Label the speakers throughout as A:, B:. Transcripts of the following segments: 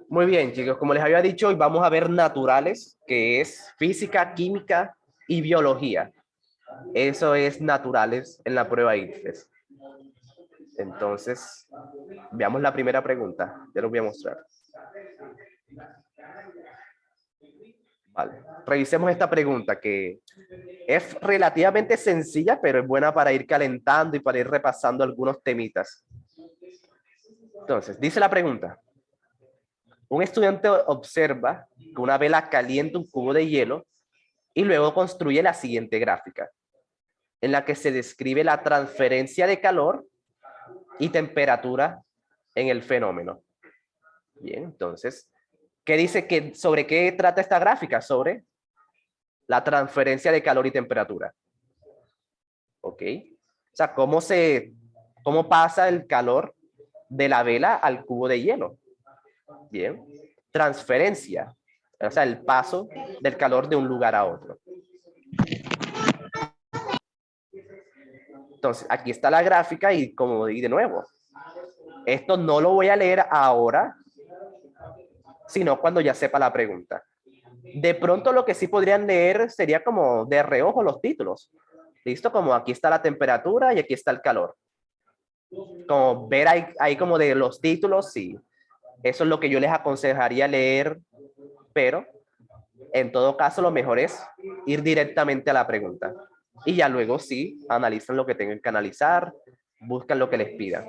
A: Muy bien, chicos, como les había dicho, hoy vamos a ver naturales, que es física, química y biología. Eso es naturales en la prueba ICFES. Entonces, veamos la primera pregunta. Ya los voy a mostrar. Vale, revisemos esta pregunta que es relativamente sencilla, pero es buena para ir calentando y para ir repasando algunos temitas. Entonces, dice la pregunta. Un estudiante observa que una vela calienta un cubo de hielo y luego construye la siguiente gráfica, en la que se describe la transferencia de calor y temperatura en el fenómeno. Bien, entonces, ¿qué dice que sobre qué trata esta gráfica? Sobre la transferencia de calor y temperatura. ¿Ok? O sea, cómo pasa el calor de la vela al cubo de hielo. Bien. Transferencia. O sea, el paso del calor de un lugar a otro. Entonces, aquí está la gráfica y como di de nuevo, esto no lo voy a leer ahora, sino cuando ya sepa la pregunta. De pronto lo que sí podrían leer sería como de reojo los títulos. ¿Listo? Como aquí está la temperatura y aquí está el calor. Como ver ahí como de los títulos, sí. Eso es lo que yo les aconsejaría leer, pero en todo caso lo mejor es ir directamente a la pregunta. Y ya luego sí, analizan lo que tengan que analizar, buscan lo que les pidan.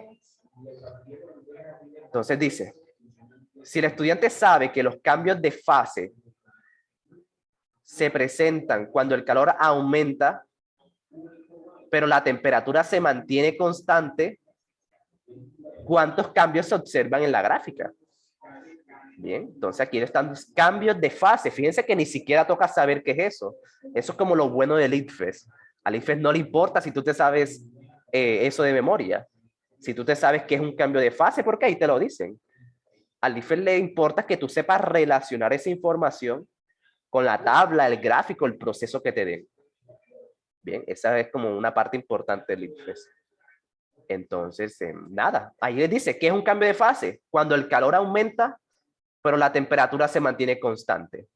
A: Entonces dice, si el estudiante sabe que los cambios de fase se presentan cuando el calor aumenta, pero la temperatura se mantiene constante, ¿cuántos cambios se observan en la gráfica? Bien, entonces aquí están los cambios de fase. Fíjense que ni siquiera toca saber qué es eso. Eso es como lo bueno del ICFES. Al ICFES no le importa si tú te sabes eso de memoria. Si tú te sabes qué es un cambio de fase, porque ahí te lo dicen. Al ICFES le importa que tú sepas relacionar esa información con la tabla, el gráfico, el proceso que te den. Bien, esa es como una parte importante del ICFES. Entonces, nada, ahí les dice que es un cambio de fase. Cuando el calor aumenta, pero la temperatura se mantiene constante.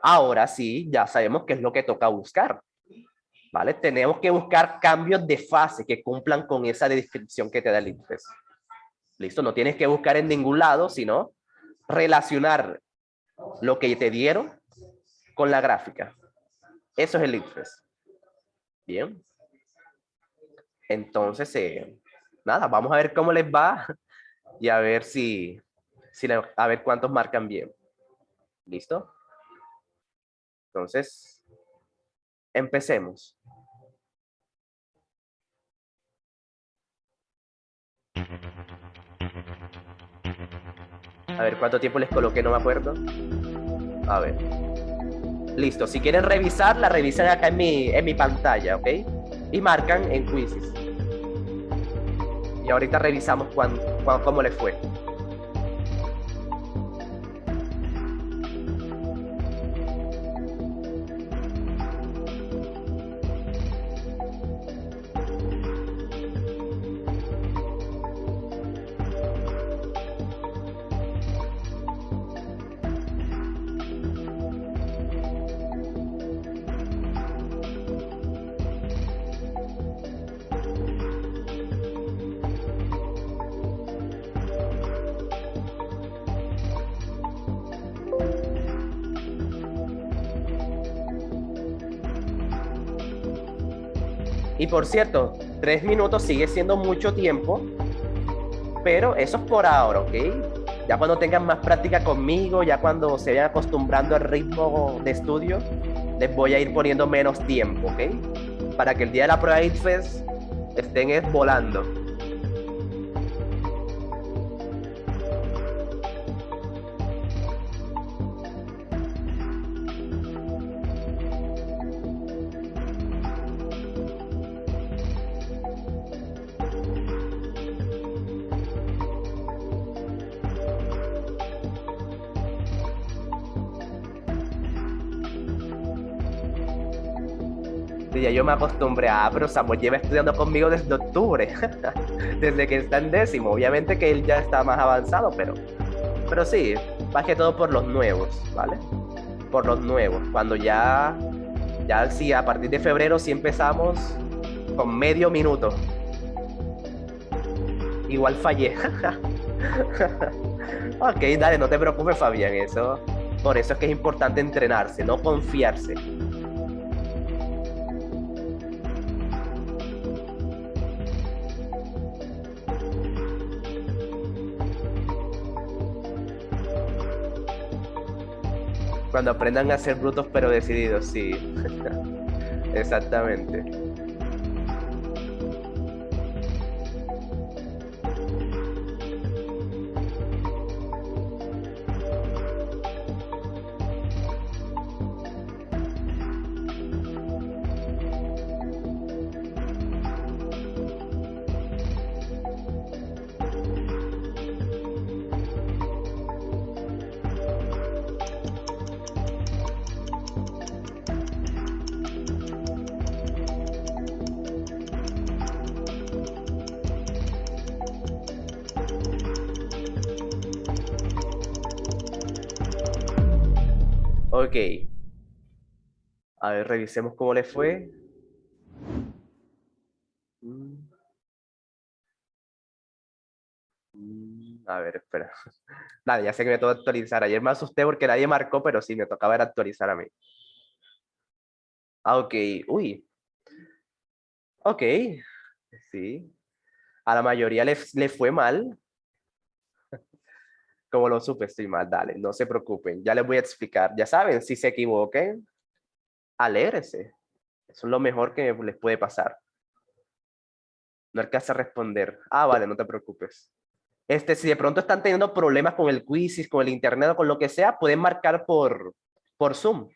A: Ahora sí, ya sabemos qué es lo que toca buscar. ¿Vale? Tenemos que buscar cambios de fase que cumplan con esa descripción que te da el ICFES. ¿Listo? No tienes que buscar en ningún lado, sino relacionar lo que te dieron con la gráfica. Eso es el ICFES. Bien. Entonces, nada, vamos a ver cómo les va y a ver a ver cuántos marcan bien. ¿Listo? Entonces, empecemos. A ver cuánto tiempo les coloqué, no me acuerdo. A ver. Listo, si quieren revisar, la revisan acá en mi pantalla, ¿ok? Y marcan en quizzes. Y ahorita revisamos cómo les fue. Y por cierto, 3 minutos sigue siendo mucho tiempo, pero eso es por ahora, ¿ok? Ya cuando tengan más práctica conmigo, ya cuando se vayan acostumbrando al ritmo de estudio, les voy a ir poniendo menos tiempo, ¿ok? Para que el día de la prueba ICFES estén volando. Y ya yo me acostumbré pero Samuel lleva estudiando conmigo desde octubre, desde que está en décimo. Obviamente que él ya está más avanzado, pero Pero sí, más que todo por los nuevos, ¿vale? Por los nuevos. Cuando ya sí, a partir de febrero sí empezamos con medio minuto. Igual fallé. Ok, dale, no te preocupes, Fabián, eso. Por eso es que es importante entrenarse, no confiarse. Cuando aprendan a ser brutos pero decididos, sí. Exactamente. Ok. A ver, revisemos cómo le fue. Mm, A ver, espera. Dale, ya sé que me tengo que actualizar. Ayer me asusté porque nadie marcó, pero sí, me tocaba era actualizar a mí. Ah, ok. Uy, ok. Sí. A la mayoría le fue mal. Como lo supe, estoy mal. Dale, no se preocupen. Ya les voy a explicar. Ya saben, si se equivoquen, alégrense. Eso es lo mejor que les puede pasar. No alcanza a responder. Ah, vale, no te preocupes. Si de pronto están teniendo problemas con el quizzes, con el internet o con lo que sea, pueden marcar por Zoom,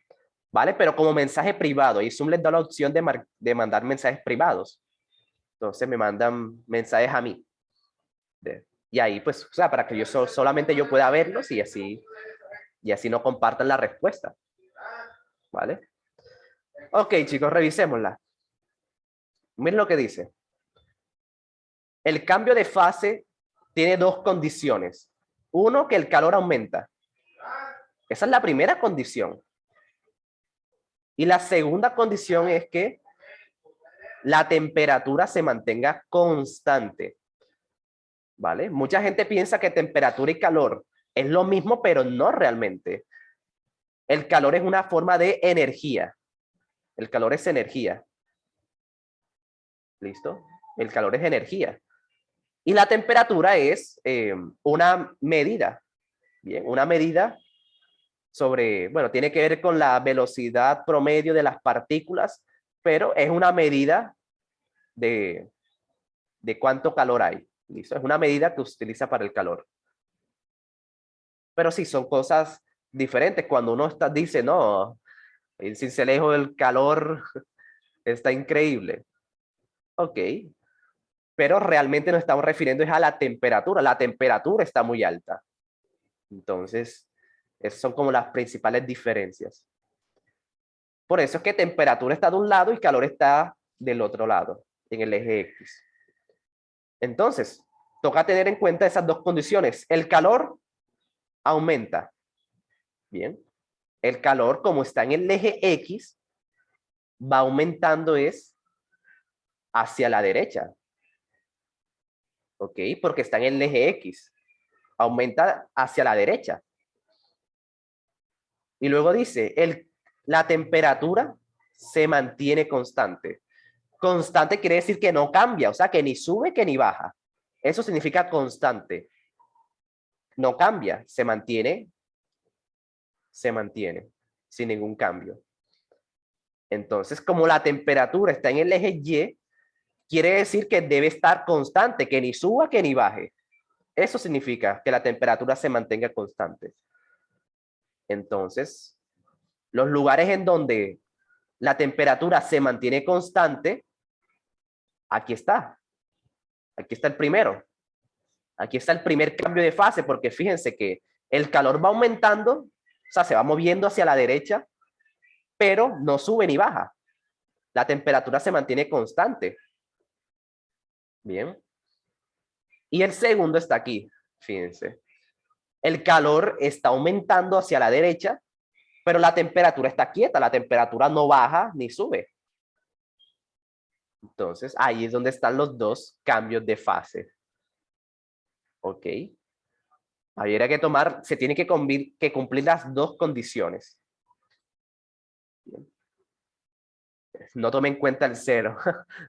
A: ¿vale? Pero como mensaje privado. Y Zoom les da la opción de mandar mensajes privados. Entonces me mandan mensajes a mí. Y ahí, pues, o sea, para que yo solamente yo pueda verlos y así no compartan la respuesta, ¿vale? Ok, chicos, revisémosla. Miren lo que dice. El cambio de fase tiene dos condiciones. Uno, que el calor aumenta. Esa es la primera condición. Y la segunda condición es que la temperatura se mantenga constante. ¿Vale? Mucha gente piensa que temperatura y calor es lo mismo, pero no realmente. El calor es una forma de energía. El calor es energía. ¿Listo? El calor es energía. Y la temperatura es una medida. Bien, una medida sobre, bueno, tiene que ver con la velocidad promedio de las partículas, pero es una medida de, de cuánto calor hay. ¿Listo? Es una medida que se utiliza para el calor. Pero sí, son cosas diferentes. Cuando uno dice, no, el cincelejo del calor está increíble. Ok, pero realmente nos estamos refiriendo es a la temperatura. La temperatura está muy alta. Entonces, esas son como las principales diferencias. Por eso es que temperatura está de un lado y calor está del otro lado, en el eje X. Entonces, toca tener en cuenta esas dos condiciones. El calor aumenta. Bien. El calor, como está en el eje X, va aumentando es hacia la derecha. ¿Ok? Porque está en el eje X. Aumenta hacia la derecha. Y luego dice, la temperatura se mantiene constante. Constante quiere decir que no cambia, o sea, que ni sube que ni baja. Eso significa constante. No cambia, se mantiene sin ningún cambio. Entonces, como la temperatura está en el eje Y, quiere decir que debe estar constante, que ni suba que ni baje. Eso significa que la temperatura se mantenga constante. Entonces, los lugares en donde la temperatura se mantiene constante, aquí está. Aquí está el primero. Aquí está el primer cambio de fase, porque fíjense que el calor va aumentando, o sea, se va moviendo hacia la derecha, pero no sube ni baja. La temperatura se mantiene constante. Bien. Y el segundo está aquí, fíjense. El calor está aumentando hacia la derecha, pero la temperatura está quieta, la temperatura no baja ni sube. Entonces, ahí es donde están los dos cambios de fase. ¿Ok? Habría que tomar, se tiene que cumplir las dos condiciones. No tome en cuenta el cero.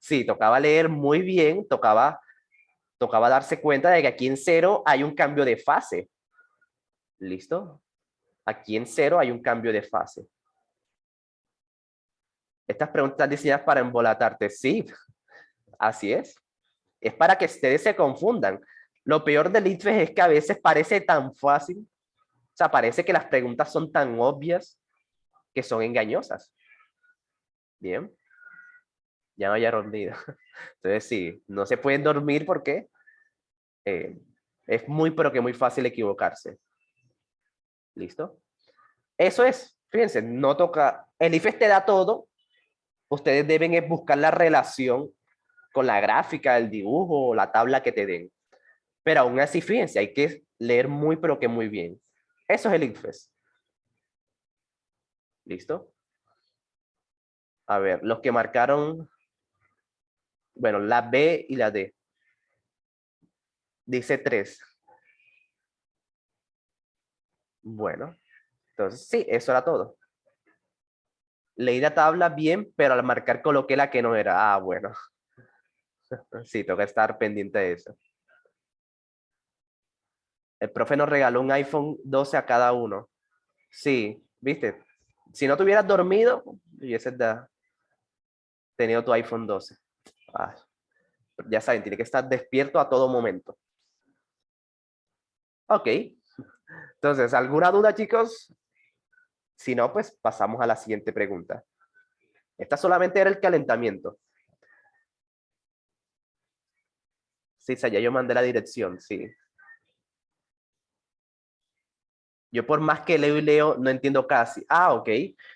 A: Sí, tocaba leer muy bien, tocaba darse cuenta de que aquí en cero hay un cambio de fase. ¿Listo? Aquí en cero hay un cambio de fase. Estas preguntas están diseñadas para embolatarte. Sí, así es. Es para que ustedes se confundan. Lo peor del ITFES es que a veces parece tan fácil. O sea, parece que las preguntas son tan obvias que son engañosas. Bien. Ya me haya dormido. Entonces, sí, no se pueden dormir porque es muy, pero que muy fácil equivocarse. ¿Listo? Eso es. Fíjense, no toca. El IFES te da todo. Ustedes deben buscar la relación con la gráfica, el dibujo, la tabla que te den. Pero aún así, fíjense, hay que leer muy, pero que muy bien. Eso es el IFES. ¿Listo? A ver, los que marcaron, bueno, la B y la D. Dice 3. Bueno, entonces sí, eso era todo. Leí la tabla bien, pero al marcar coloqué la que no era. Ah, bueno. Sí, tengo que estar pendiente de eso. El profe nos regaló un iPhone 12 a cada uno. Sí, viste. Si no te hubieras dormido, hubieses tenido tu iPhone 12. Ah, ya saben, tiene que estar despierto a todo momento. Ok. Entonces, ¿alguna duda, chicos? Si no, pues pasamos a la siguiente pregunta. Esta solamente era el calentamiento. Sí, ya yo mandé la dirección, sí. Yo por más que leo y leo, no entiendo casi. Ah, ok.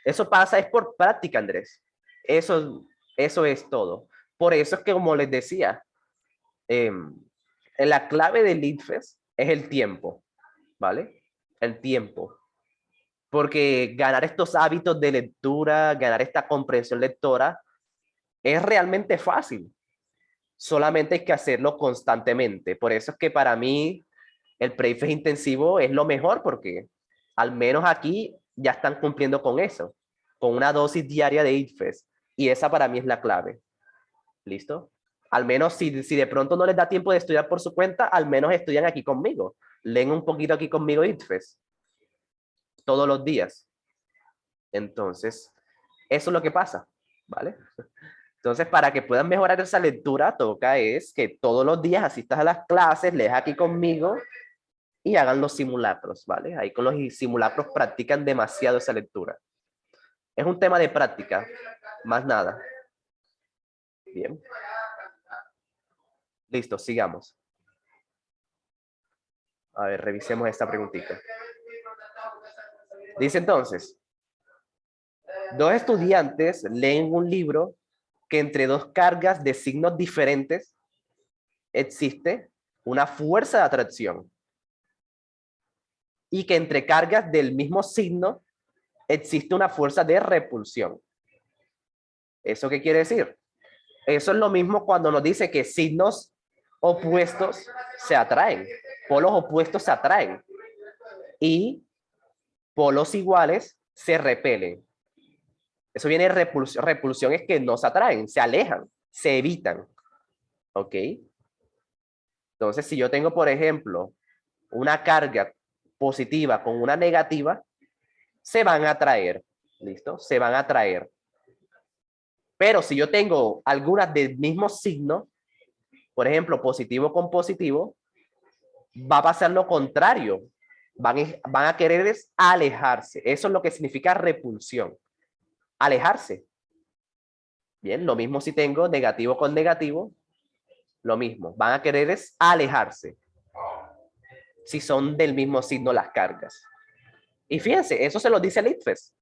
A: Eso pasa, es por práctica, Andrés. Eso es todo. Por eso es que, como les decía, la clave del ITFES es el tiempo, ¿vale? El tiempo. Porque ganar estos hábitos de lectura, ganar esta comprensión lectora, es realmente fácil. Solamente hay que hacerlo constantemente. Por eso es que para mí el pre-IFES intensivo es lo mejor porque al menos aquí ya están cumpliendo con eso, con una dosis diaria de IFES. Y esa para mí es la clave. ¿Listo? Al menos si de pronto no les da tiempo de estudiar por su cuenta, al menos estudian aquí conmigo. Leen un poquito aquí conmigo IFES todos los días. Entonces, eso es lo que pasa, ¿vale? Entonces, para que puedan mejorar esa lectura, toca es que todos los días asistas a las clases, lees aquí conmigo y hagan los simulacros, ¿vale? Ahí con los simulacros practican demasiado esa lectura. Es un tema de práctica, más nada. Bien. Listo, sigamos. A ver, revisemos esta preguntita. Dice entonces, dos estudiantes leen un libro que entre dos cargas de signos diferentes existe una fuerza de atracción y que entre cargas del mismo signo existe una fuerza de repulsión. ¿Eso qué quiere decir? Eso es lo mismo cuando nos dice que signos opuestos se atraen, polos opuestos se atraen y polos iguales se repelen. Eso viene de repulsión. Repulsión es que no se atraen, se alejan, se evitan. ¿Ok? Entonces, si yo tengo, por ejemplo, una carga positiva con una negativa, se van a atraer. ¿Listo? Se van a atraer. Pero si yo tengo algunas del mismo signo, por ejemplo, positivo con positivo, va a pasar lo contrario. Van a querer alejarse. Eso es lo que significa repulsión. Alejarse. Bien, lo mismo si tengo negativo con negativo, lo mismo. Van a querer alejarse. Si son del mismo signo las cargas. Y fíjense, eso se lo dice el ITFES.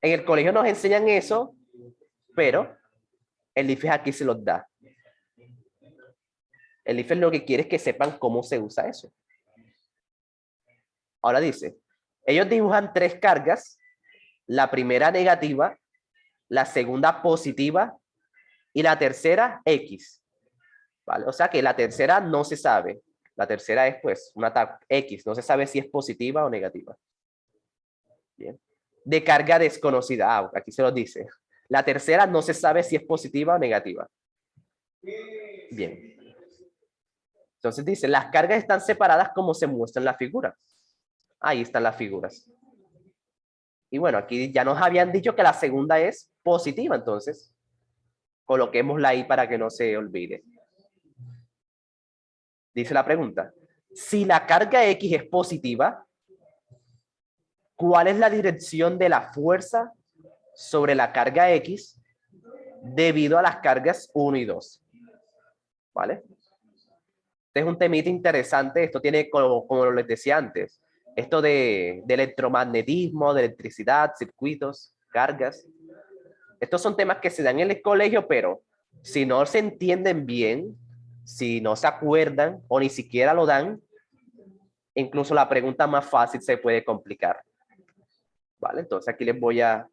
A: En el colegio nos enseñan eso, pero el IFES aquí se los da. El IFES lo que quiere es que sepan cómo se usa eso. Ahora dice, ellos dibujan 3 cargas, la primera negativa, la segunda positiva y la tercera X. ¿Vale? O sea que la tercera no se sabe. La tercera es pues una X, no se sabe si es positiva o negativa. Bien. De carga desconocida, aquí se lo dice. La tercera no se sabe si es positiva o negativa. Bien. Entonces dice, las cargas están separadas como se muestra en la figura. Ahí están las figuras. Y bueno, aquí ya nos habían dicho que la segunda es positiva, entonces coloquémosla ahí para que no se olvide. Dice la pregunta, si la carga X es positiva, ¿cuál es la dirección de la fuerza sobre la carga X debido a las cargas 1 y 2? ¿Vale? Este es un temita interesante. Esto tiene, como les decía antes, esto de electromagnetismo, de electricidad, circuitos, cargas. Estos son temas que se dan en el colegio, pero si no se entienden bien, si no se acuerdan o ni siquiera lo dan, incluso la pregunta más fácil se puede complicar. ¿Vale? Entonces aquí les voy a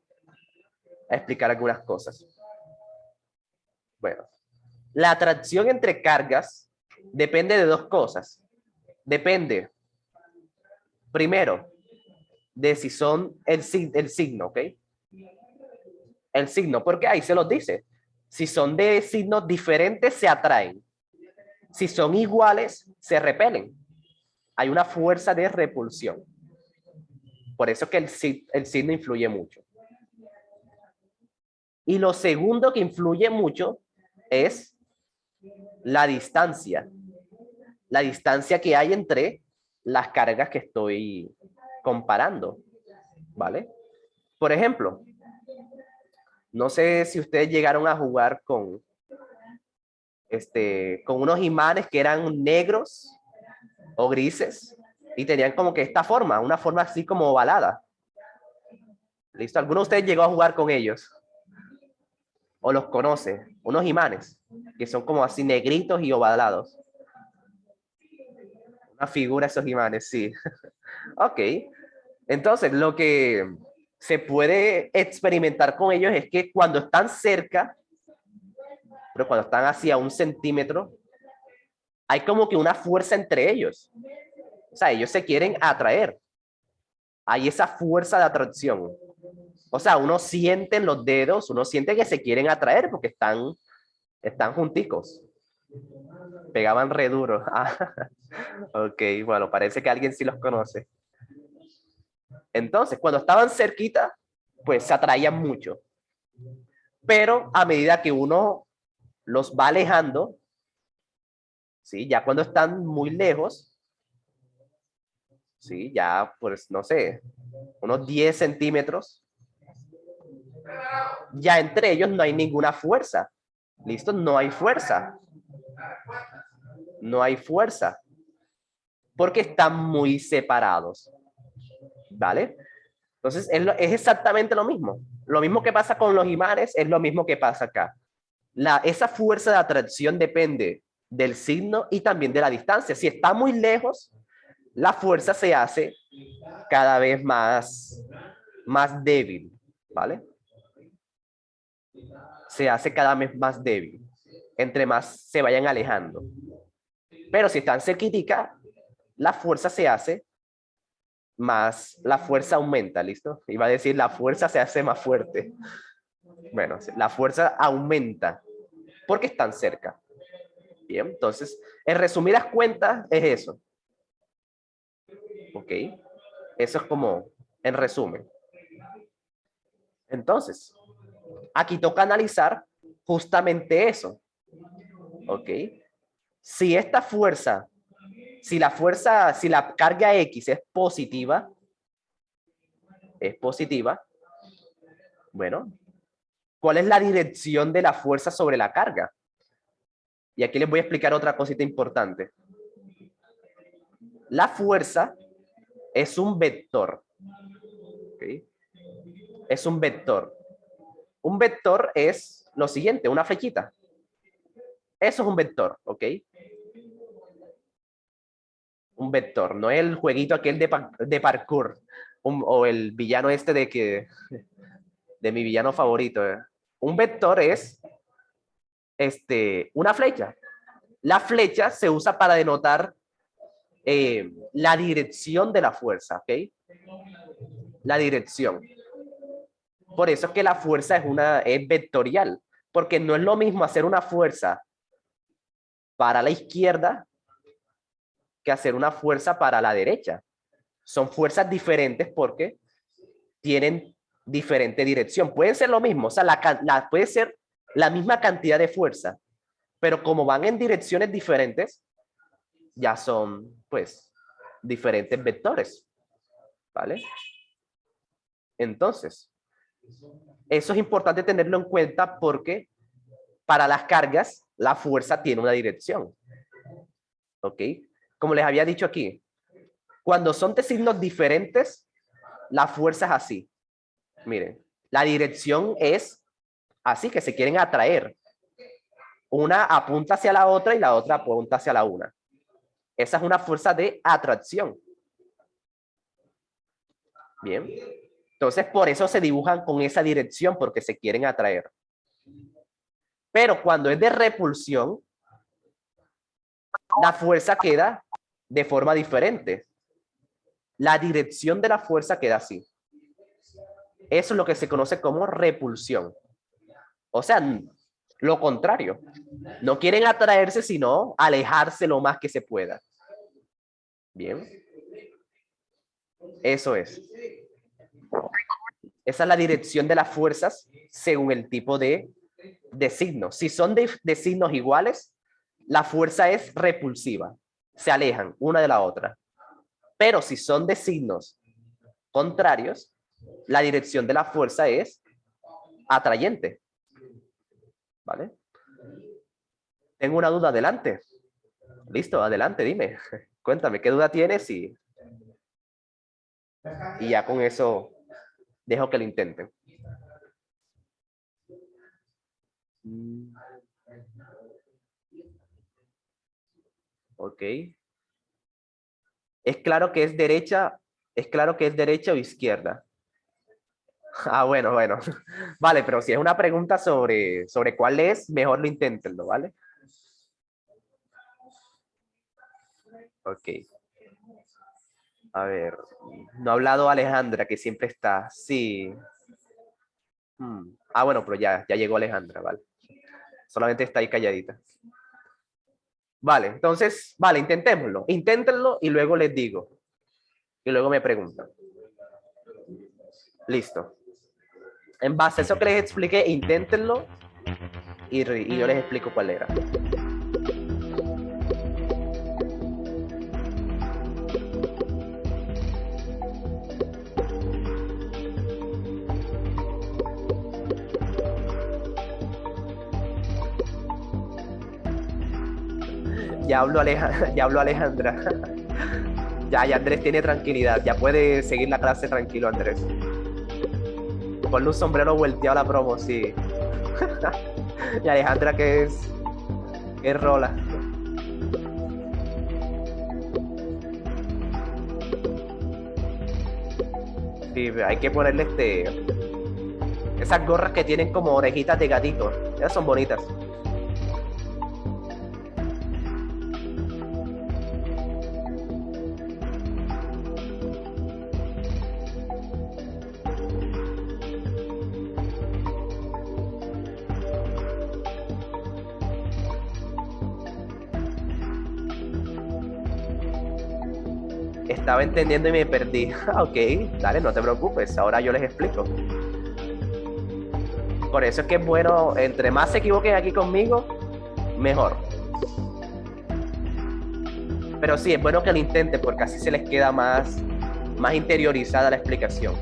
A: explicar algunas cosas. Bueno, la atracción entre cargas depende de 2 cosas. Depende, primero, de si son el signo, ¿ok? El signo, porque ahí se los dice. Si son de signos diferentes, se atraen. Si son iguales, se repelen. Hay una fuerza de repulsión. Por eso que el signo influye mucho. Y lo segundo que influye mucho es la distancia. La distancia que hay entre las cargas que estoy comparando. ¿Vale? Por ejemplo, no sé si ustedes llegaron a jugar con unos imanes que eran negros o grises y tenían como que esta forma, una forma así como ovalada. ¿Listo? ¿Alguno de ustedes llegó a jugar con ellos? ¿O los conoce? Unos imanes que son como así negritos y ovalados. Una figura esos imanes, sí. Ok. Entonces, lo que se puede experimentar con ellos es que cuando están cerca, pero cuando están hacia 1 centímetro, hay como que una fuerza entre ellos. O sea, ellos se quieren atraer. Hay esa fuerza de atracción. O sea, uno siente en los dedos, uno siente que se quieren atraer porque están junticos. Pegaban re duro. Ok, bueno, parece que alguien sí los conoce. Entonces, cuando estaban cerquita, pues se atraían mucho. Pero a medida que uno los va alejando, ¿sí? Ya cuando están muy lejos, ¿sí? Ya, pues, no sé, unos 10 centímetros, ya entre ellos no hay ninguna fuerza. ¿Listo? No hay fuerza. No hay fuerza. Porque están muy separados. ¿Vale? Entonces, es exactamente lo mismo. Lo mismo que pasa con los imanes es lo mismo que pasa acá. Esa fuerza de atracción depende del signo y también de la distancia. Si está muy lejos, la fuerza se hace cada vez más débil, ¿vale? Se hace cada vez más débil, entre más se vayan alejando. Pero si están cerquitica, la fuerza se hace más, la fuerza aumenta, ¿listo? Iba a decir, la fuerza se hace más fuerte. Bueno, la fuerza aumenta porque están cerca. Bien, entonces, en resumidas cuentas, es eso. ¿Ok? Eso es como, en resumen. Entonces, aquí toca analizar justamente eso. ¿Ok? Si esta fuerza, si la carga X es positiva, bueno, ¿cuál es la dirección de la fuerza sobre la carga? Y aquí les voy a explicar otra cosita importante. La fuerza es un vector. ¿Okay? Es un vector. Un vector es lo siguiente, una flechita. Eso es un vector, ¿ok? Un vector, no el jueguito aquel de parkour. O el villano este de mi villano favorito. Un vector es una flecha. La flecha se usa para denotar la dirección de la fuerza, ¿ok? La dirección. Por eso es que la fuerza es vectorial, porque no es lo mismo hacer una fuerza para la izquierda que hacer una fuerza para la derecha. Son fuerzas diferentes porque tienen diferente dirección. Pueden ser lo mismo, o sea, puede ser la misma cantidad de fuerza, pero como van en direcciones diferentes, ya son, pues, diferentes vectores, ¿vale? Entonces, eso es importante tenerlo en cuenta porque para las cargas, la fuerza tiene una dirección, ¿ok? Como les había dicho aquí, cuando son de signos diferentes, la fuerza es así. Miren, la dirección es así, que se quieren atraer. Una apunta hacia la otra y la otra apunta hacia la una. Esa es una fuerza de atracción. Bien. Entonces, por eso se dibujan con esa dirección, porque se quieren atraer. Pero cuando es de repulsión, la fuerza queda de forma diferente. La dirección de la fuerza queda así. Eso es lo que se conoce como repulsión. O sea, lo contrario. No quieren atraerse, sino alejarse lo más que se pueda. Bien. Eso es. Esa es la dirección de las fuerzas según el tipo de signos. Si son de signos iguales, la fuerza es repulsiva. Se alejan una de la otra. Pero si son de signos contrarios, la dirección de la fuerza es atrayente. ¿Vale? Tengo una duda, adelante. Listo, adelante, dime. Cuéntame, ¿qué duda tienes? Y ya con eso dejo que lo intenten. Ok. Es claro que es derecha o izquierda. Ah, bueno. Vale, pero si es una pregunta sobre cuál es, mejor lo inténtenlo, ¿vale? Ok. A ver, no ha hablado Alejandra, que siempre está. Sí. Ah, bueno, pero ya llegó Alejandra, ¿vale? Solamente está ahí calladita. Vale, entonces, vale, intentémoslo. Inténtenlo y luego les digo. Y luego me preguntan. Listo. En base a eso que les expliqué, inténtenlo y yo les explico cuál era. Ya habló Alejandra. Ya Andrés tiene tranquilidad. Ya puede seguir la clase tranquilo, Andrés. Ponle un sombrero volteado a la promo, sí. Y Alejandra, que es rola. Sí, hay que ponerle esas gorras que tienen como orejitas de gatito. Esas son bonitas. Estaba entendiendo y me perdí. Ok, dale, no te preocupes. Ahora yo les explico. Por eso es que es bueno, entre más se equivoquen aquí conmigo, mejor. Pero sí, es bueno que lo intenten porque así se les queda más interiorizada la explicación.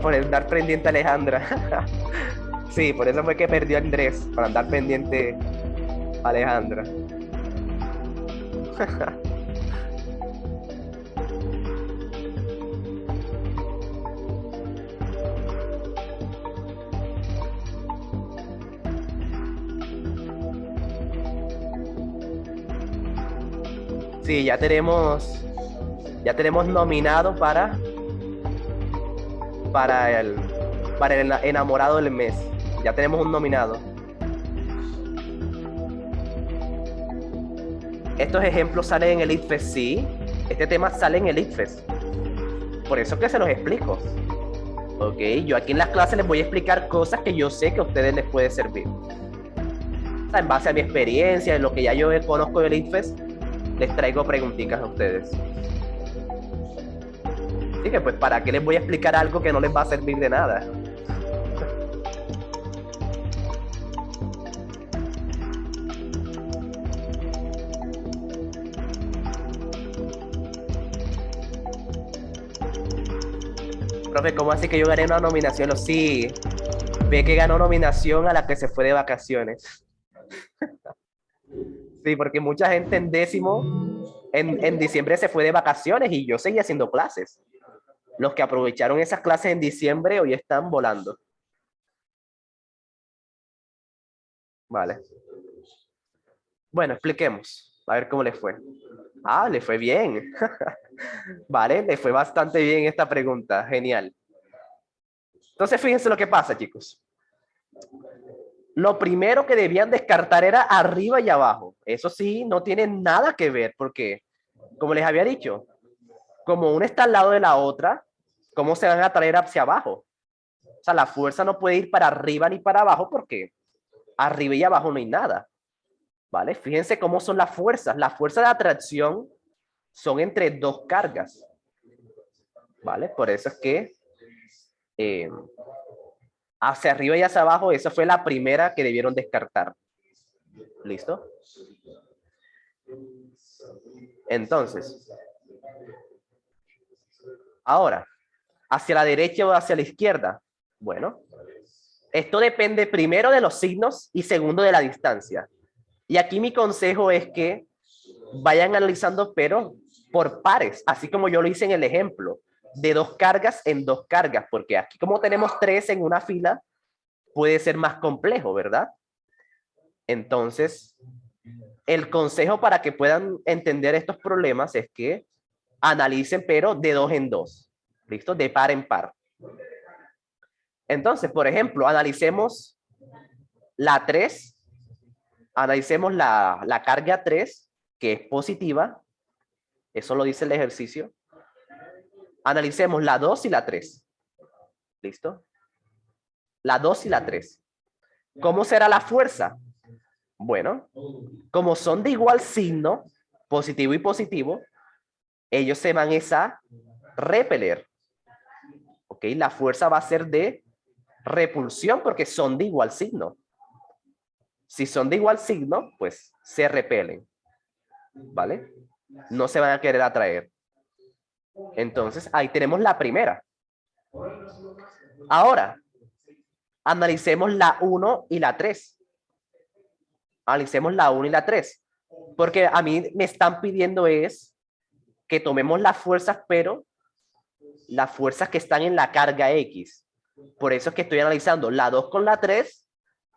A: Por estar pendiente, Alejandra. Sí, por eso fue que perdió Andrés, para andar pendiente Alejandra. Sí, ya tenemos nominado para el, para el enamorado del mes. Ya tenemos un nominado. Estos ejemplos salen en el ITFES, sí. Este tema sale en el ITFES. Por eso que se los explico. Ok, yo aquí en las clases les voy a explicar cosas que yo sé que a ustedes les puede servir. O sea, en base a mi experiencia, en lo que ya yo conozco del ITFES, les traigo preguntitas a ustedes. Así que pues, ¿para qué les voy a explicar algo que no les va a servir de nada? Profe, ¿cómo así que yo gané una nominación? Sí, ve que ganó nominación a la que se fue de vacaciones. Sí, porque mucha gente en décimo, en diciembre se fue de vacaciones y yo seguía haciendo clases. Los que aprovecharon esas clases en diciembre hoy están volando. Vale. Bueno, expliquemos. A ver cómo les fue. Ah, le fue bien. Vale, le fue bastante bien esta pregunta. Genial. Entonces, fíjense lo que pasa, chicos. Lo primero que debían descartar era arriba y abajo. Eso sí, no tiene nada que ver, porque, como les había dicho, como una está al lado de la otra, ¿cómo se van a traer hacia abajo? O sea, la fuerza no puede ir para arriba ni para abajo porque arriba y abajo no hay nada. ¿Vale? Fíjense cómo son las fuerzas. Las fuerzas de atracción son entre dos cargas. ¿Vale? Por eso es que hacia arriba y hacia abajo, esa fue la primera que debieron descartar. ¿Listo? Entonces, ahora, hacia la derecha o hacia la izquierda. Bueno, esto depende primero de los signos y segundo de la distancia. Y aquí mi consejo es que vayan analizando, pero por pares, así como yo lo hice en el ejemplo, de dos cargas en dos cargas, porque aquí como tenemos tres en una fila, puede ser más complejo, ¿verdad? Entonces, el consejo para que puedan entender estos problemas es que analicen, pero de dos en dos, ¿listo? De par en par. Entonces, por ejemplo, analicemos la 3, analicemos la carga 3, que es positiva, eso lo dice el ejercicio. Analicemos la 2 y la 3. ¿Listo? La 2 y la 3. ¿Cómo será la fuerza? Bueno, como son de igual signo, positivo y positivo, ellos se van a repeler. ¿Ok? La fuerza va a ser de repulsión porque son de igual signo. Si son de igual signo, pues se repelen. ¿Vale? No se van a querer atraer. Entonces, ahí tenemos la primera. Ahora, analicemos la 1 y la 3. Analicemos la 1 y la 3. Porque a mí me están pidiendo es que tomemos las fuerzas, pero las fuerzas que están en la carga X. Por eso es que estoy analizando la 2 con la 3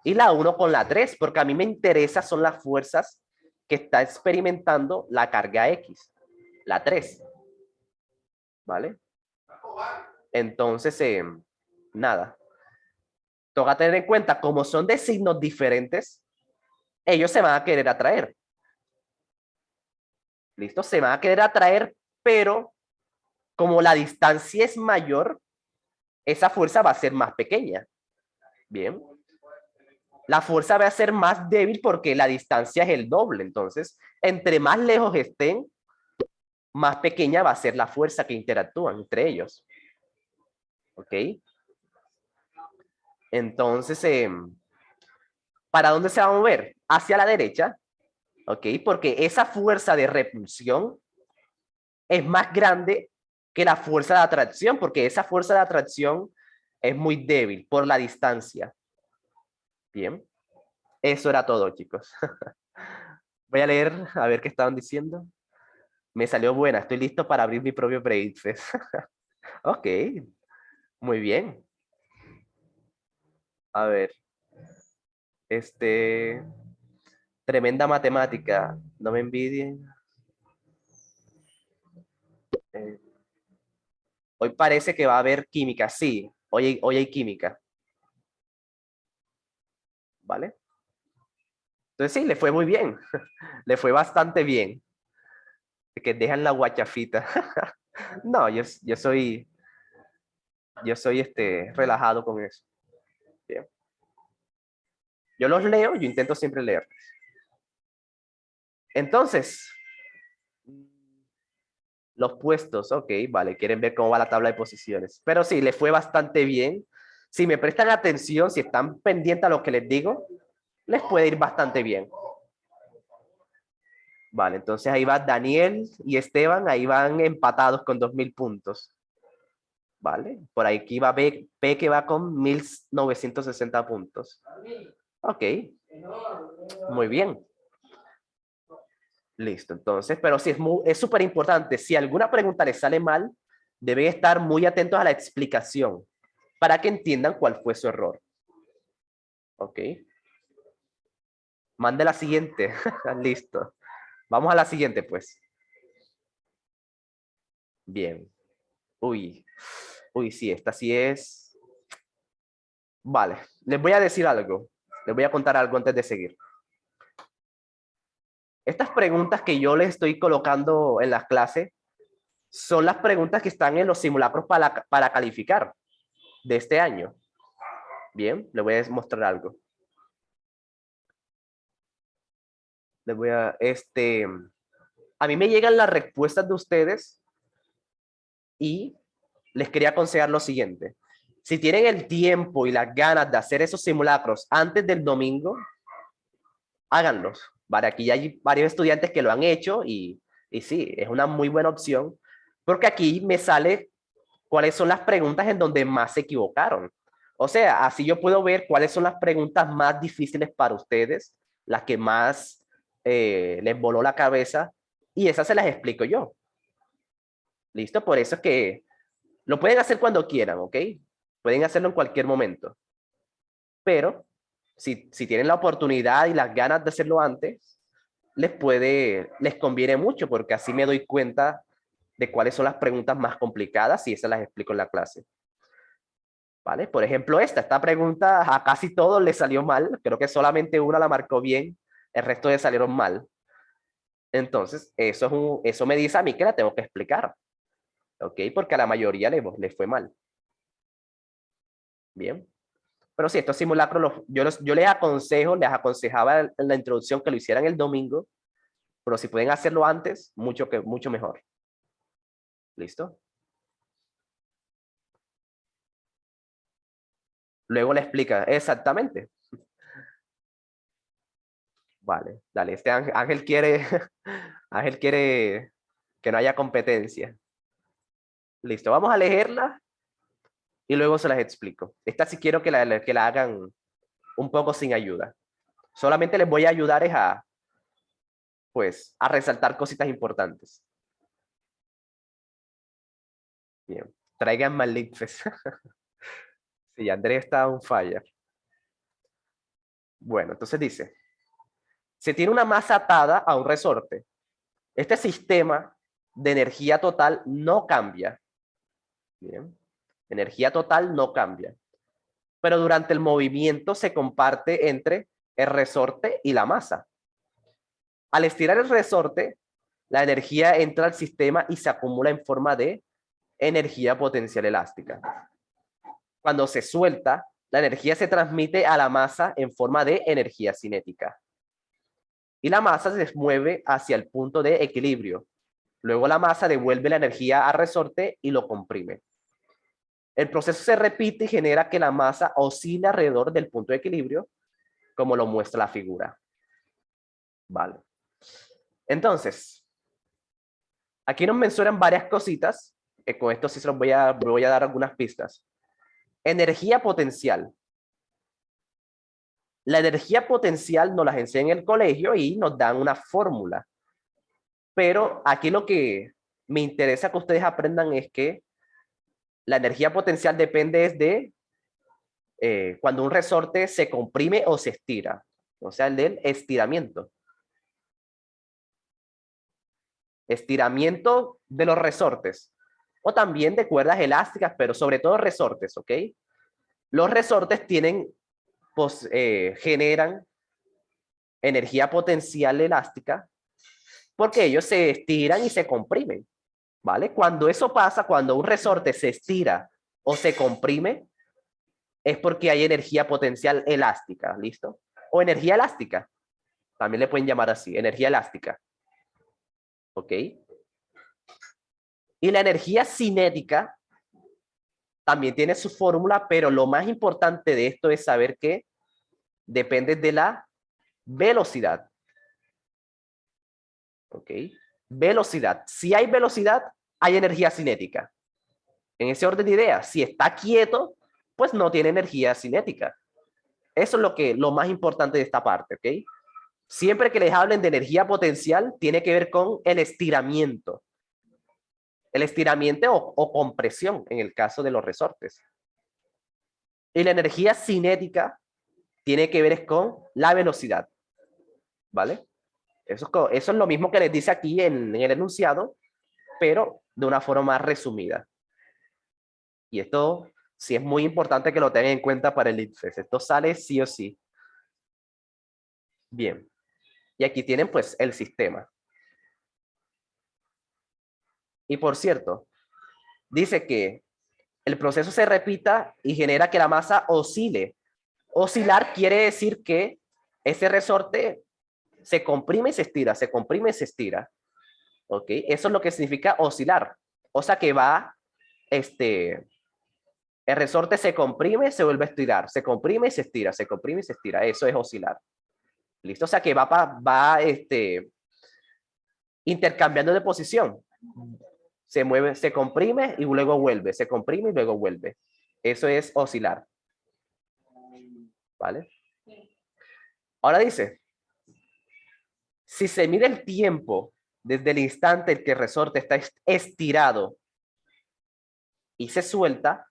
A: y la 1 con la 3, porque a mí me interesa son las fuerzas que está experimentando la carga X, la 3. ¿Vale? Entonces, nada. Toca tener en cuenta, como son de signos diferentes, ellos se van a querer atraer. ¿Listo? Se van a querer atraer, pero como la distancia es mayor, esa fuerza va a ser más pequeña. Bien. La fuerza va a ser más débil porque la distancia es el doble. Entonces, entre más lejos estén, más pequeña va a ser la fuerza que interactúan entre ellos. ¿Ok? Entonces, ¿para dónde se va a mover? Hacia la derecha. ¿Ok? Porque esa fuerza de repulsión es más grande que la fuerza de atracción, porque esa fuerza de atracción es muy débil por la distancia. Bien. Eso era todo, chicos. Voy a leer a ver qué estaban diciendo. Me salió buena. Estoy listo para abrir mi propio Breakfast. Ok. Muy bien. A ver. Tremenda matemática. No me envidien. Eh, Hoy parece que va a haber química. Sí. Hoy hay química. ¿Vale? Entonces sí, le fue muy bien. Le fue bastante bien. Que dejan la guachafita. No, yo soy relajado con eso. Bien. Yo los leo, yo intento siempre leer. Entonces, los puestos, ok, vale, quieren ver cómo va la tabla de posiciones. Pero sí, le fue bastante bien. Si me prestan atención, si están pendientes a lo que les digo, les puede ir bastante bien. Vale, entonces ahí va Daniel y Esteban, ahí van empatados con 2000 puntos. Vale, por aquí va P que va con 1960 puntos. Ok, muy bien. Listo, entonces, pero sí es súper importante. Si alguna pregunta les sale mal, deben estar muy atentos a la explicación para que entiendan cuál fue su error. Ok. Mande la siguiente. Listo. Vamos a la siguiente, pues. Bien. Uy. Uy, sí, esta sí es. Vale. Les voy a decir algo. Les voy a contar algo antes de seguir. Estas preguntas que yo les estoy colocando en las clases son las preguntas que están en los simulacros para calificar de este año. Bien, les voy a mostrar algo. Les voy a mí me llegan las respuestas de ustedes y les quería aconsejar lo siguiente. Si tienen el tiempo y las ganas de hacer esos simulacros antes del domingo, háganlos. Vale, aquí ya hay varios estudiantes que lo han hecho y sí, es una muy buena opción porque aquí me sale cuáles son las preguntas en donde más se equivocaron. O sea, así yo puedo ver cuáles son las preguntas más difíciles para ustedes, las que más les voló la cabeza, y esas se las explico yo. ¿Listo? Por eso es que lo pueden hacer cuando quieran, ¿ok? Pueden hacerlo en cualquier momento. Pero si tienen la oportunidad y las ganas de hacerlo antes, les conviene mucho porque así me doy cuenta de cuáles son las preguntas más complicadas y esas las explico en la clase. ¿Vale? Por ejemplo, esta pregunta a casi todos les salió mal. Creo que solamente una la marcó bien, el resto le salieron mal. Entonces, eso me dice a mí que la tengo que explicar. ¿Ok? Porque a la mayoría les fue mal. Bien. Pero sí, estos simulacros, yo les aconsejaba en la introducción que lo hicieran el domingo, pero si pueden hacerlo antes, mucho mejor. ¿Listo? Luego le explica exactamente. Vale, dale, Ángel quiere, Ángel quiere que no haya competencia. Listo, vamos a leerla y luego se las explico. Esta sí quiero que la hagan un poco sin ayuda. Solamente les voy a ayudar pues, a resaltar cositas importantes. Bien, traigan más links. Sí, Andrés está un fire. Bueno, entonces dice, se tiene una masa atada a un resorte. Este sistema de energía total no cambia. Bien, energía total no cambia. Pero durante el movimiento se comparte entre el resorte y la masa. Al estirar el resorte, la energía entra al sistema y se acumula en forma de energía potencial elástica. Cuando se suelta, la energía se transmite a la masa en forma de energía cinética. Y la masa se mueve hacia el punto de equilibrio. Luego la masa devuelve la energía al resorte y lo comprime. El proceso se repite y genera que la masa oscila alrededor del punto de equilibrio, como lo muestra la figura. Vale. Entonces, aquí nos mencionan varias cositas. Con esto sí se los voy a dar algunas pistas. Energía potencial. La energía potencial nos las enseñan en el colegio y nos dan una fórmula. Pero aquí lo que me interesa que ustedes aprendan es que la energía potencial depende de cuando un resorte se comprime o se estira. O sea, el del estiramiento. Estiramiento de los resortes. O también de cuerdas elásticas, pero sobre todo resortes, ¿ok? Los resortes tienen, pues, generan energía potencial elástica porque ellos se estiran y se comprimen, ¿vale? Cuando eso pasa, cuando un resorte se estira o se comprime, es porque hay energía potencial elástica, ¿listo? O energía elástica, también le pueden llamar así, energía elástica, ¿ok? Y la energía cinética también tiene su fórmula, pero lo más importante de esto es saber que depende de la velocidad, ¿ok? Velocidad. Si hay velocidad, hay energía cinética. En ese orden de ideas, si está quieto, pues no tiene energía cinética. Eso es lo más importante de esta parte, ¿ok? Siempre que les hablen de energía potencial, tiene que ver con el estiramiento. El estiramiento o compresión en el caso de los resortes. Y la energía cinética tiene que ver con la velocidad, ¿vale? Eso es lo mismo que les dice aquí en el enunciado, pero de una forma más resumida. Y esto sí es muy importante que lo tengan en cuenta para el ITFES. Esto sale sí o sí. Bien. Y aquí tienen pues el sistema. Y por cierto, dice que el proceso se repita y genera que la masa oscile. Oscilar quiere decir que ese resorte se comprime y se estira, se comprime y se estira. ¿Ok? Eso es lo que significa oscilar. O sea que va, el resorte se comprime, se vuelve a estirar, se comprime y se estira, se comprime y se estira. Eso es oscilar. ¿Listo? O sea que va intercambiando de posición. Se mueve, se comprime y luego vuelve, se comprime y luego vuelve. Eso es oscilar. ¿Vale? Ahora dice, si se mide el tiempo desde el instante en que el resorte está estirado y se suelta,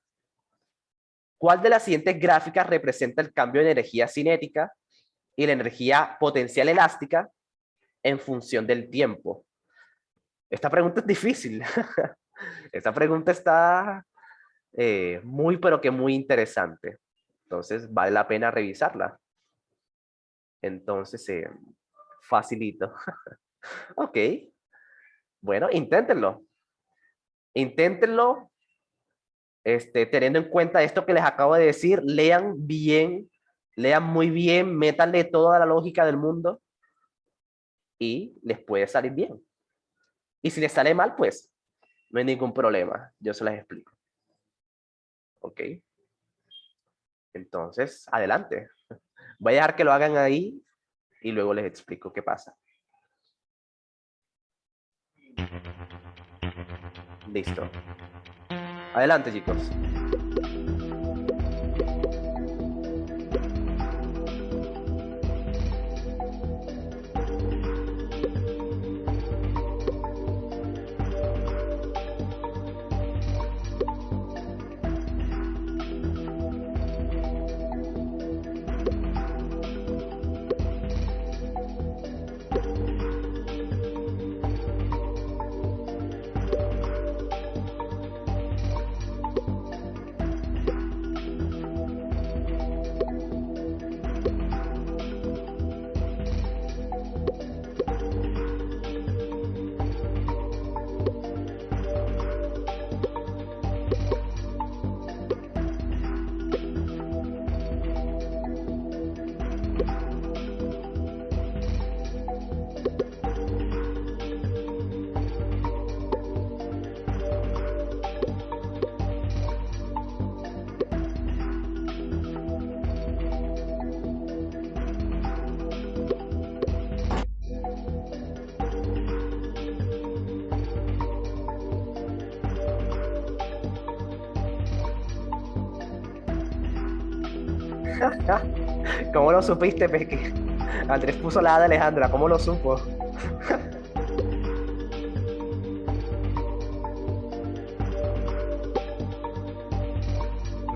A: ¿cuál de las siguientes gráficas representa el cambio de energía cinética y la energía potencial elástica en función del tiempo? Esta pregunta es difícil. Esta pregunta está muy, pero que muy interesante. Entonces, vale la pena revisarla. Entonces, facilito. Ok. Bueno, inténtenlo. Inténtenlo, teniendo en cuenta esto que les acabo de decir. Lean bien, lean muy bien, métanle toda la lógica del mundo y les puede salir bien. Y si les sale mal, pues no hay ningún problema. Yo se las explico. Ok. Entonces, adelante. Voy a dejar que lo hagan ahí y luego les explico qué pasa. Listo. Adelante, chicos. ¿Cómo lo supiste, Peque? Andrés puso la A de Alejandra, ¿cómo lo supo?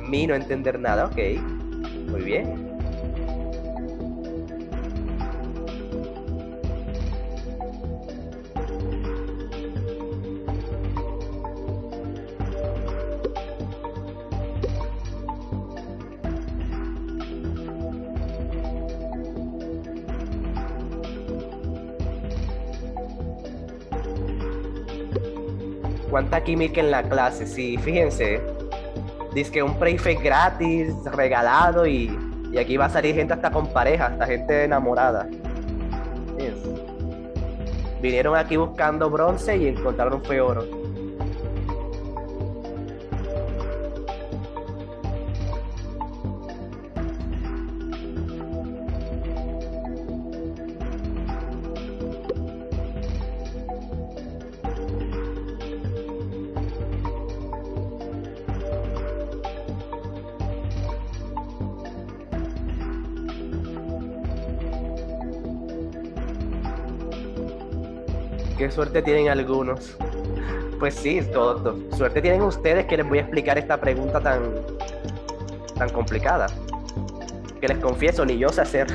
A: Mi no entender nada, ok. Muy bien. ¿Cuánta química en la clase? Sí, fíjense. Dice que un prefect gratis, regalado y aquí va a salir gente hasta con pareja, hasta gente enamorada. Fíjense. Vinieron aquí buscando bronce y encontraron fue oro. Qué suerte tienen algunos. Pues sí, suerte tienen ustedes que les voy a explicar esta pregunta tan complicada. Que les confieso, ni yo sé hacer.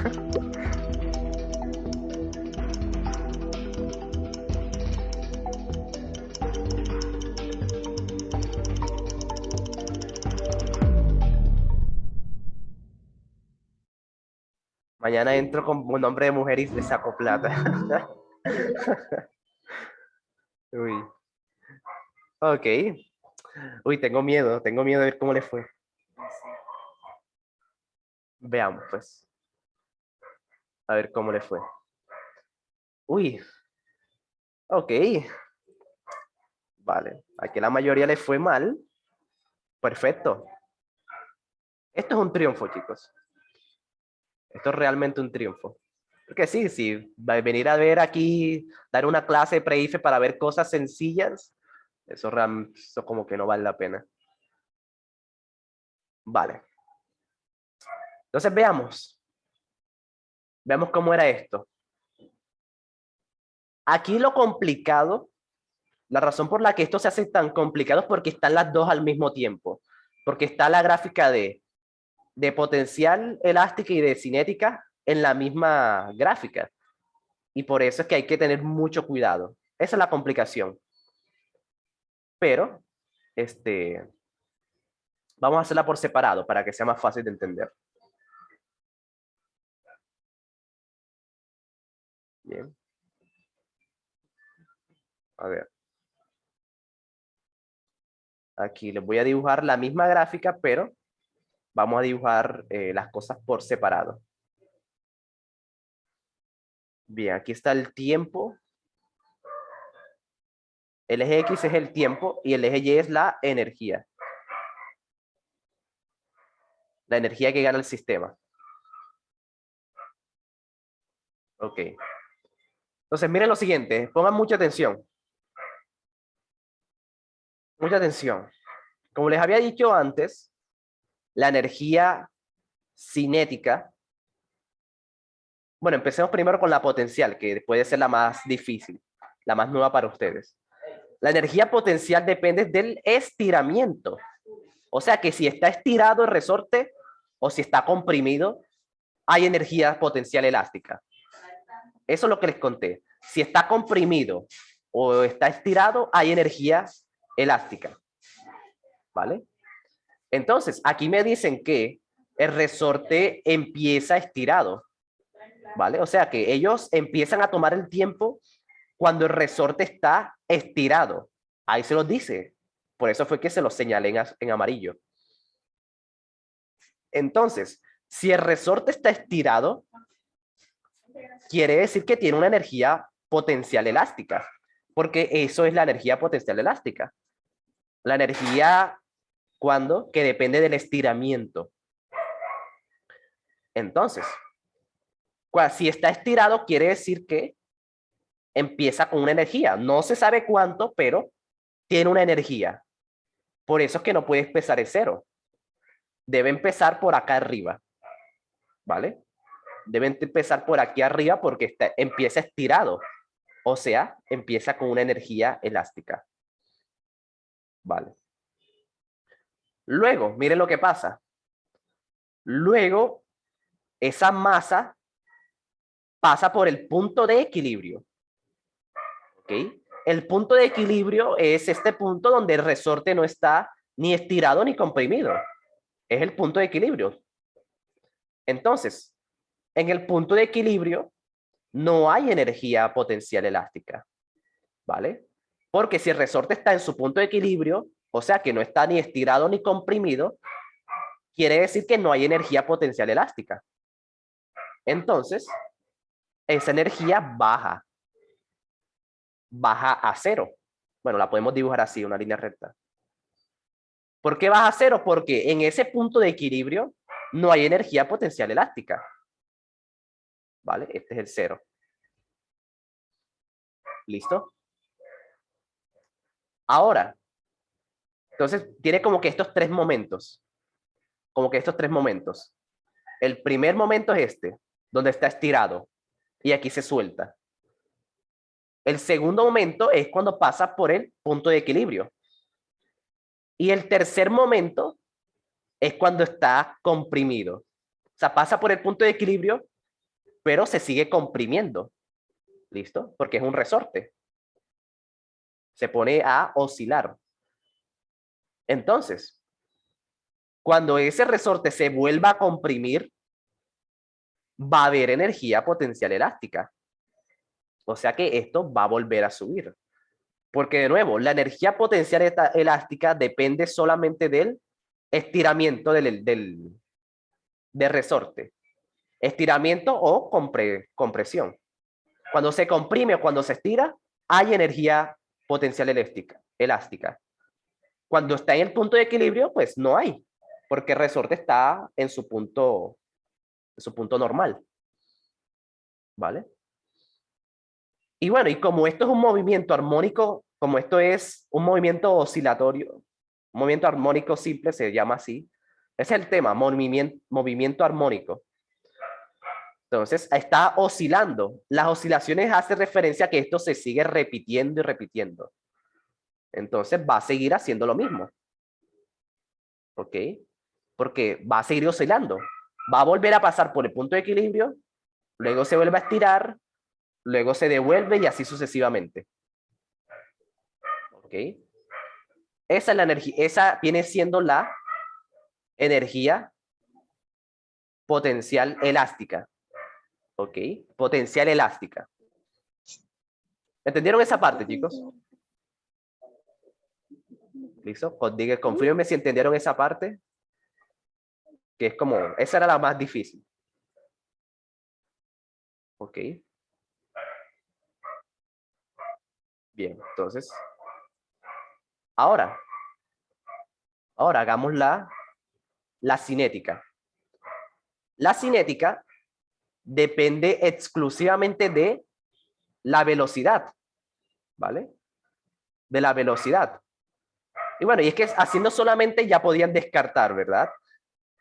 A: Mañana entro con un nombre de mujer y le saco plata. Uy, ok. Uy, tengo miedo de ver cómo le fue. Veamos, pues, a ver cómo le fue. Uy, ok. Vale, aquí la mayoría le fue mal. Perfecto. Esto es un triunfo, chicos. Esto es realmente un triunfo. Porque sí, sí, venir a ver aquí, dar una clase de pre-IFE para ver cosas sencillas, eso como que no vale la pena. Vale. Entonces veamos. Veamos cómo era esto. Aquí lo complicado, la razón por la que esto se hace tan complicado es porque están las dos al mismo tiempo. Porque está la gráfica de potencial elástica y de cinética en la misma gráfica. Y por eso es que hay que tener mucho cuidado. Esa es la complicación. Pero, vamos a hacerla por separado para que sea más fácil de entender. Bien. A ver. Aquí les voy a dibujar la misma gráfica, pero vamos a dibujar las cosas por separado. Bien, aquí está el tiempo. El eje X es el tiempo y el eje Y es la energía. La energía que gana el sistema. Ok. Entonces, miren lo siguiente. Pongan mucha atención. Mucha atención. Como les había dicho antes, la energía cinética. Bueno, empecemos primero con la potencial, que puede ser la más difícil, la más nueva para ustedes. La energía potencial depende del estiramiento. O sea que si está estirado el resorte o si está comprimido, hay energía potencial elástica. Eso es lo que les conté. Si está comprimido o está estirado, hay energía elástica. ¿Vale? Entonces, aquí me dicen que el resorte empieza estirado. ¿Vale? O sea que ellos empiezan a tomar el tiempo cuando el resorte está estirado. Ahí se los dice. Por eso fue que se los señalé en amarillo. Entonces, si el resorte está estirado, quiere decir que tiene una energía potencial elástica, porque eso es la energía potencial elástica. La energía, ¿cuándo? Que depende del estiramiento. Entonces, si está estirado, quiere decir que empieza con una energía. No se sabe cuánto, pero tiene una energía. Por eso es que no puede empezar en cero. Debe empezar por acá arriba. ¿vale? Deben empezar por aquí arriba porque empieza estirado, o sea, empieza con una energía elástica, ¿vale? Luego, miren lo que pasa. Luego, esa masa pasa por el punto de equilibrio, ¿ok? El punto de equilibrio es este punto donde el resorte no está ni estirado ni comprimido. Es el punto de equilibrio. Entonces, en el punto de equilibrio no hay energía potencial elástica, ¿vale? Porque si el resorte está en su punto de equilibrio, o sea que no está ni estirado ni comprimido, quiere decir que no hay energía potencial elástica. Entonces, esa energía baja a cero. Bueno, la podemos dibujar así, una línea recta. ¿Por qué baja a cero? Porque en ese punto de equilibrio no hay energía potencial elástica. ¿Vale? Este es el cero. ¿Listo? Ahora, entonces tiene como que estos tres momentos. Como que estos tres momentos. El primer momento es este, donde está estirado. Y aquí se suelta. El segundo momento es cuando pasa por el punto de equilibrio. Y el tercer momento es cuando está comprimido. O sea, pasa por el punto de equilibrio, pero se sigue comprimiendo. ¿Listo? Porque es un resorte. Se pone a oscilar. Entonces, cuando ese resorte se vuelva a comprimir, va a haber energía potencial elástica. O sea que esto va a volver a subir. Porque de nuevo, la energía potencial elástica depende solamente del estiramiento del resorte. Estiramiento o compresión. Cuando se comprime o cuando se estira, hay energía potencial elástica. Cuando está en el punto de equilibrio, pues no hay, porque el resorte está en su punto normal. ¿Vale? Y bueno, y como esto es un movimiento armónico, como esto es un movimiento oscilatorio, un movimiento armónico simple se llama así, ese es el tema, movimiento armónico. Entonces, está oscilando. Las oscilaciones hacen referencia a que esto se sigue repitiendo y repitiendo. Entonces, va a seguir haciendo lo mismo. ¿Ok? Porque va a seguir oscilando. Va a volver a pasar por el punto de equilibrio, luego se vuelve a estirar, luego se devuelve y así sucesivamente. ¿Ok? Esa es la energía, esa viene siendo la energía potencial elástica. ¿Ok? Potencial elástica. ¿Entendieron esa parte, chicos? ¿Listo? Confírmenme si entendieron esa parte. Que es como, esa era la más difícil. ¿Ok? Bien, entonces, ahora hagamos la cinética. La cinética depende exclusivamente de la velocidad, ¿vale? De la velocidad. Y bueno, y es que haciendo solamente ya podían descartar, ¿verdad?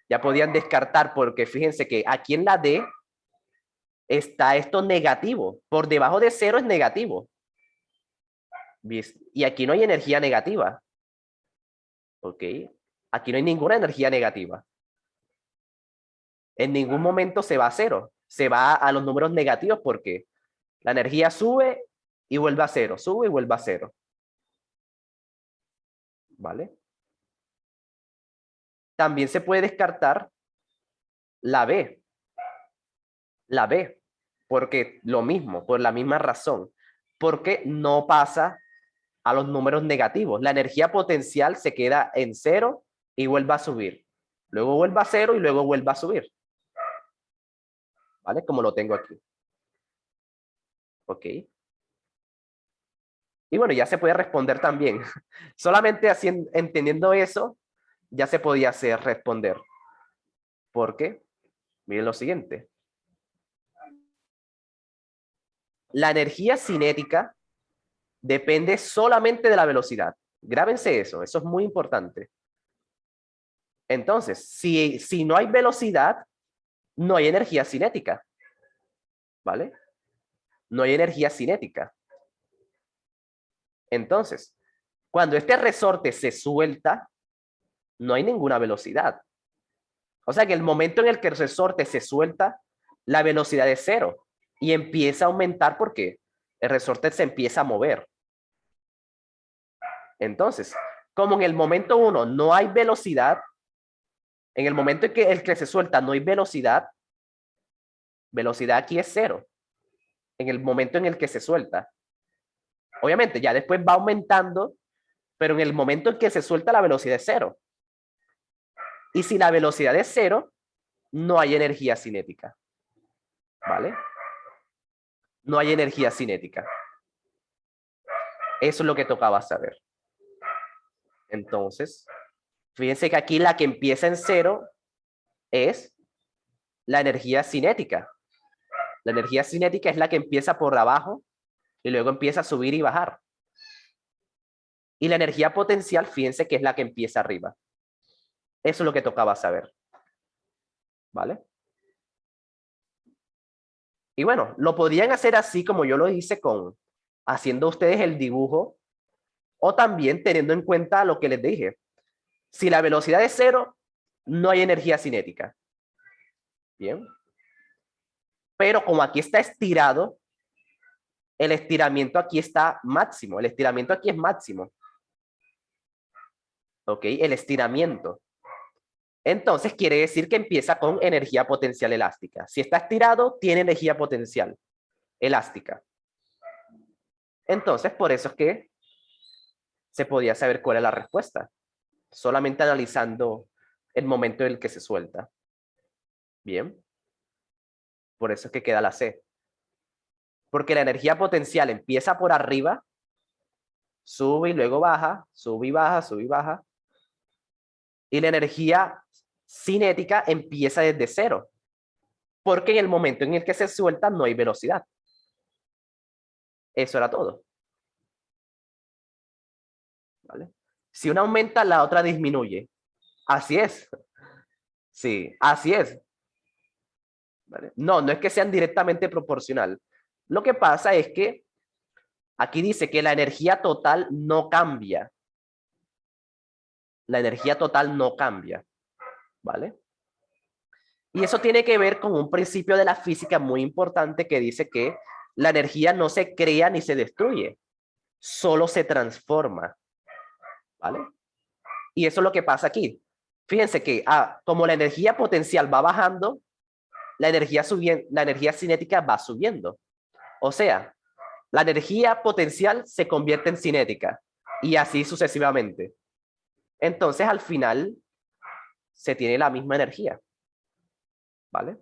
A: Ya podían descartar porque fíjense que aquí en la D está esto negativo. Por debajo de cero es negativo. ¿Viste? Y aquí no hay energía negativa. ¿Ok? Aquí no hay ninguna energía negativa. En ningún momento se va a cero. Se va a los números negativos porque la energía sube y vuelve a cero. Sube y vuelve a cero. ¿Vale? También se puede descartar la B. La B. Porque lo mismo, por la misma razón. Porque no pasa a los números negativos. La energía potencial se queda en cero y vuelve a subir. Luego vuelve a cero y luego vuelve a subir. ¿Vale? Como lo tengo aquí. ¿Ok? Y bueno, ya se puede responder también. Solamente entendiendo eso, ya se podía hacer responder. ¿Por qué? Miren lo siguiente. La energía cinética depende solamente de la velocidad. Grábense eso es muy importante. Entonces, si no hay velocidad, no hay energía cinética, ¿vale? No hay energía cinética. Entonces, cuando este resorte se suelta, no hay ninguna velocidad. O sea que el momento en el que el resorte se suelta, la velocidad es cero y empieza a aumentar porque el resorte se empieza a mover. Entonces, como en el momento 1 no hay velocidad, en el momento en que el que se suelta no hay velocidad, velocidad aquí es cero. En el momento en el que se suelta. Obviamente, ya después va aumentando, pero en el momento en que se suelta la velocidad es cero. Y si la velocidad es cero, no hay energía cinética. ¿Vale? No hay energía cinética. Eso es lo que tocaba saber. Entonces, fíjense que aquí la que empieza en cero es la energía cinética. La energía cinética es la que empieza por abajo y luego empieza a subir y bajar. Y la energía potencial, fíjense que es la que empieza arriba. Eso es lo que tocaba saber. ¿Vale? Y bueno, lo podrían hacer así como yo lo hice haciendo ustedes el dibujo o también teniendo en cuenta lo que les dije. Si la velocidad es cero, no hay energía cinética. Bien. Pero como aquí está estirado, el estiramiento aquí está máximo. El estiramiento aquí es máximo. ¿Ok? El estiramiento. Entonces quiere decir que empieza con energía potencial elástica. Si está estirado, tiene energía potencial elástica. Entonces, por eso es que se podía saber cuál es la respuesta. Solamente analizando el momento en el que se suelta. Bien. Por eso es que queda la C. Porque la energía potencial empieza por arriba, sube y luego baja, sube y baja, sube y baja. Y la energía cinética empieza desde cero. Porque en el momento en el que se suelta no hay velocidad. Eso era todo. ¿Vale? Si una aumenta, la otra disminuye. Así es. Sí, así es. ¿Vale? No, no es que sean directamente proporcional. Lo que pasa es que aquí dice que la energía total no cambia. La energía total no cambia. ¿Vale? Y eso tiene que ver con un principio de la física muy importante que dice que la energía no se crea ni se destruye, solo se transforma. ¿Vale? Y eso es lo que pasa aquí. Fíjense que como la energía potencial va bajando, la energía cinética va subiendo. O sea, la energía potencial se convierte en cinética y así sucesivamente. Entonces, al final, se tiene la misma energía. ¿Vale?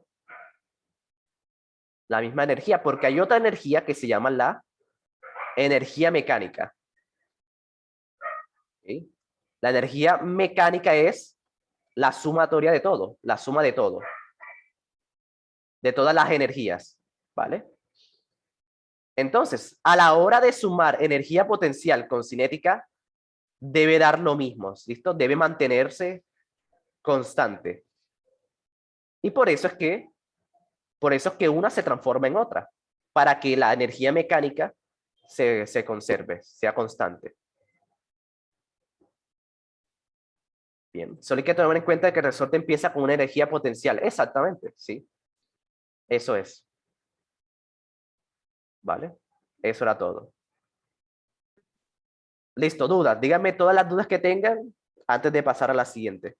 A: La misma energía, porque hay otra energía que se llama la energía mecánica. ¿Sí? La energía mecánica es la sumatoria de todo, la suma de todo, de todas las energías, ¿vale? Entonces, a la hora de sumar energía potencial con cinética, debe dar lo mismo, ¿listo? Debe mantenerse constante. Y por eso es que una se transforma en otra, para que la energía mecánica se conserve, sea constante. Bien, solo hay que tomar en cuenta que el resorte empieza con una energía potencial. Exactamente, sí. Eso es. ¿Vale? Eso era todo. Listo, dudas. Díganme todas las dudas que tengan antes de pasar a la siguiente.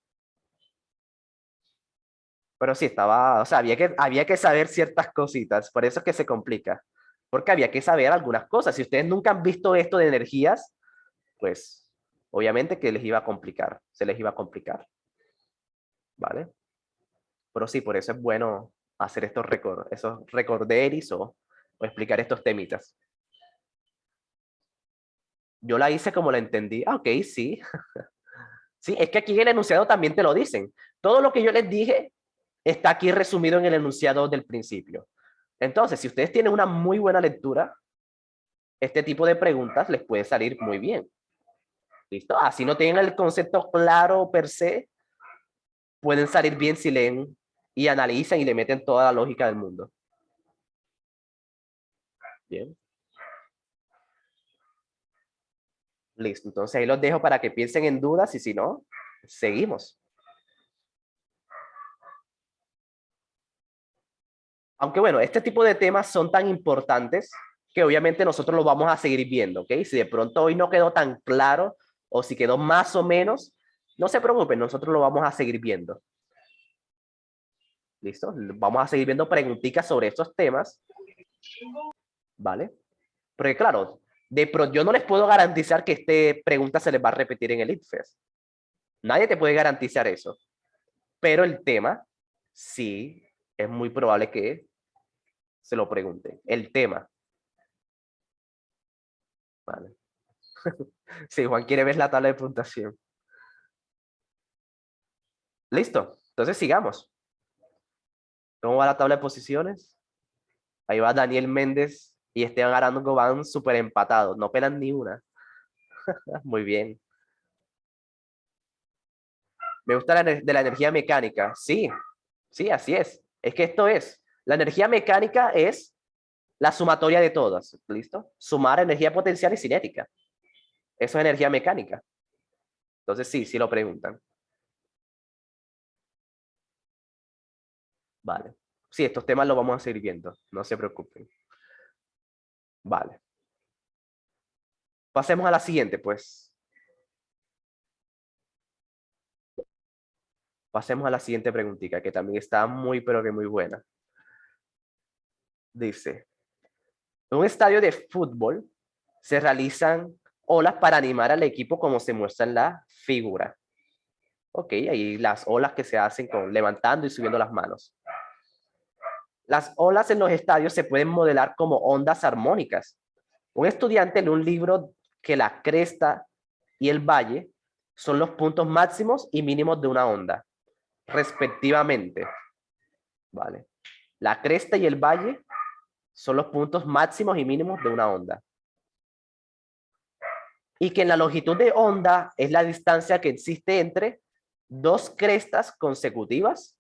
A: Pero sí, o sea, había que saber ciertas cositas, por eso es que se complica. Porque había que saber algunas cosas. Si ustedes nunca han visto esto de energías, pues obviamente que les iba a complicar, se les iba a complicar. ¿Vale? Pero sí, por eso es bueno hacer esos recorderis o explicar estos temitas. Yo la hice como la entendí. Ah, ok, sí. Sí, es que aquí en el enunciado también te lo dicen. Todo lo que yo les dije está aquí resumido en el enunciado del principio. Entonces, si ustedes tienen una muy buena lectura, este tipo de preguntas les puede salir muy bien. ¿Listo? Así no tengan el concepto claro per se, pueden salir bien si leen y analizan y le meten toda la lógica del mundo. Bien. Listo. Entonces ahí los dejo para que piensen en dudas y si no, seguimos. Aunque bueno, este tipo de temas son tan importantes que obviamente nosotros los vamos a seguir viendo, ¿ok? Si de pronto hoy no quedó tan claro o si quedó más o menos, no se preocupen, nosotros lo vamos a seguir viendo. ¿Listo? Vamos a seguir viendo preguntitas sobre estos temas, ¿vale? Porque claro, yo no les puedo garantizar que esta pregunta se les va a repetir en el ITFES. Nadie te puede garantizar eso. Pero el tema, sí, es muy probable que se lo pregunten. El tema. Vale. Sí, Juan quiere ver la tabla de puntuación. Listo. Entonces sigamos. ¿Cómo va la tabla de posiciones? Ahí va Daniel Méndez y Esteban Arango van súper empatados. No pelan ni una. Muy bien. Me gusta de la energía mecánica. Sí, sí, así es. Es que esto es. La energía mecánica es la sumatoria de todas. ¿Listo? Sumar energía potencial y cinética. Eso es energía mecánica. Entonces sí, sí lo preguntan. Vale. Sí, estos temas los vamos a seguir viendo. No se preocupen. Vale. Pasemos a la siguiente, pues. Pasemos a la siguiente preguntita, que también está muy, pero que muy buena. Dice, en un estadio de fútbol se realizan olas para animar al equipo como se muestra en la figura. Ok, ahí las olas que se hacen con levantando y subiendo las manos. Las olas en los estadios se pueden modelar como ondas armónicas. Un estudiante en un libro que la cresta y el valle son los puntos máximos y mínimos de una onda, respectivamente. Vale. La cresta y el valle son los puntos máximos y mínimos de una onda. Y que en la longitud de onda es la distancia que existe entre dos crestas consecutivas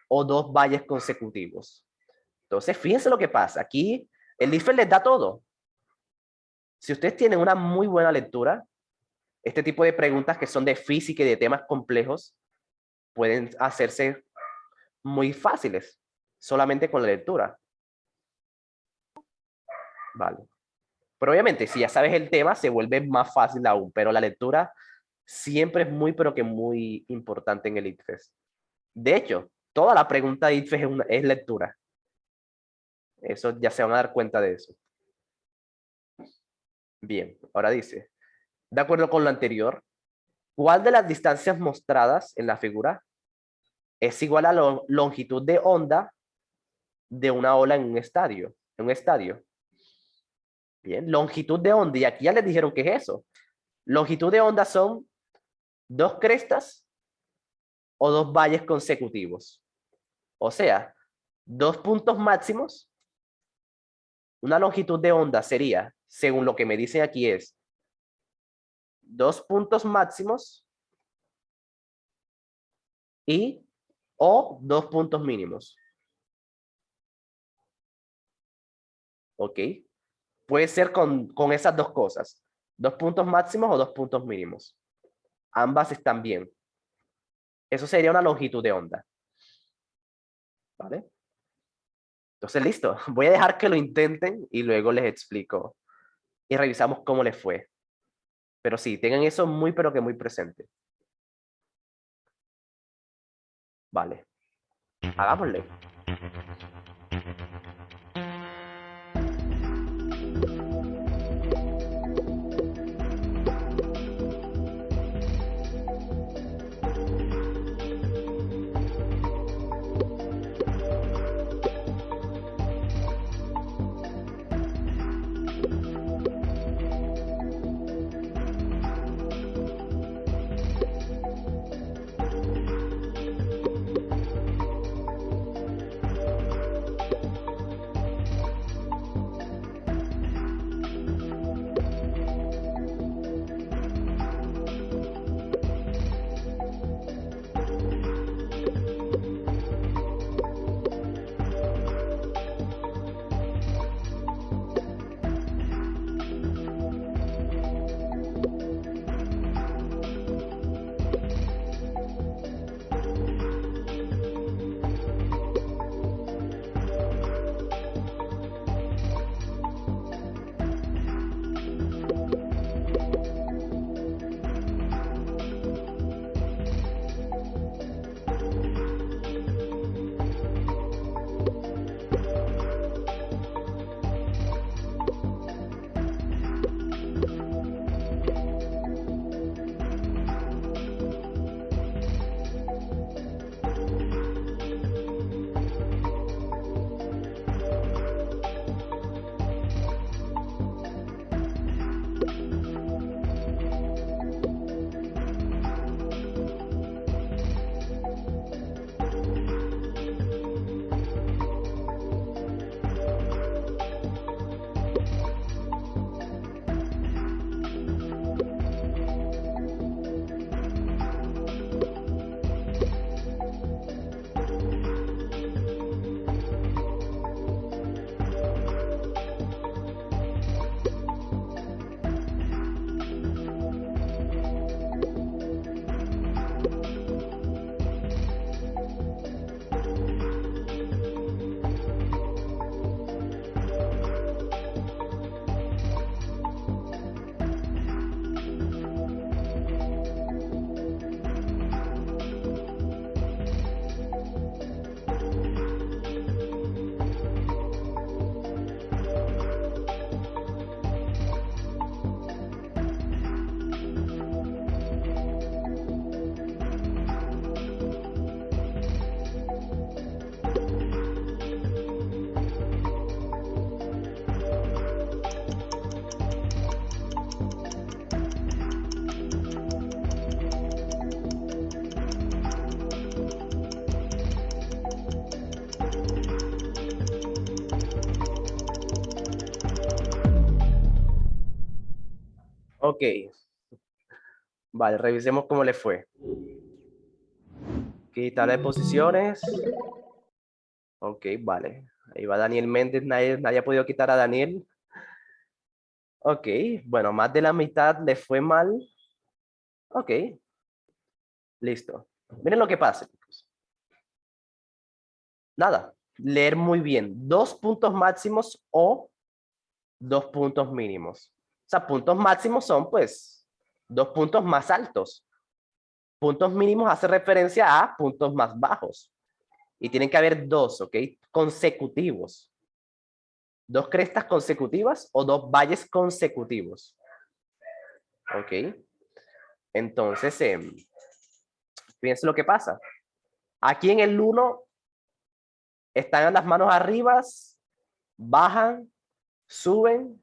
A: o dos valles consecutivos. Entonces, fíjense lo que pasa. Aquí el IFE les da todo. Si ustedes tienen una muy buena lectura, este tipo de preguntas que son de física y de temas complejos pueden hacerse muy fáciles solamente con la lectura. Vale. Pero obviamente, si ya sabes el tema, se vuelve más fácil aún, pero la lectura siempre es muy, pero que muy importante en el ITFES. De hecho, toda la pregunta de ITFES es lectura. Eso ya se van a dar cuenta de eso. Bien, ahora dice, de acuerdo con lo anterior, ¿cuál de las distancias mostradas en la figura es igual a la longitud de onda de una ola en un estadio? En un estadio. Bien, longitud de onda, y aquí ya les dijeron qué es eso. Longitud de onda son dos crestas o dos valles consecutivos. O sea, dos puntos máximos. Una longitud de onda sería, según lo que me dicen aquí, es dos puntos máximos y o dos puntos mínimos. ¿Ok? Puede ser con esas dos cosas. Dos puntos máximos o dos puntos mínimos. Ambas están bien. Eso sería una longitud de onda. ¿Vale? Entonces, listo. Voy a dejar que lo intenten y luego les explico. Y revisamos cómo les fue. Pero sí, tengan eso muy, pero que muy presente. Vale. Hagámosle. Ok. Vale, revisemos cómo le fue. Aquí tabla de posiciones. Ok, vale. Ahí va Daniel Méndez. Nadie ha podido quitar a Daniel. Ok, bueno, más de la mitad le fue mal. Ok, listo. Miren lo que pasa. Nada, leer muy bien. 2 puntos máximos o 2 puntos mínimos. O sea, puntos máximos son pues 2 puntos más altos. Puntos mínimos hace referencia a puntos más bajos. Y tienen que haber dos, ¿ok? Consecutivos. 2 crestas consecutivas o 2 valles consecutivos. ¿Ok? Entonces, fíjense lo que pasa. Aquí en el 1 están las manos arriba, bajan, suben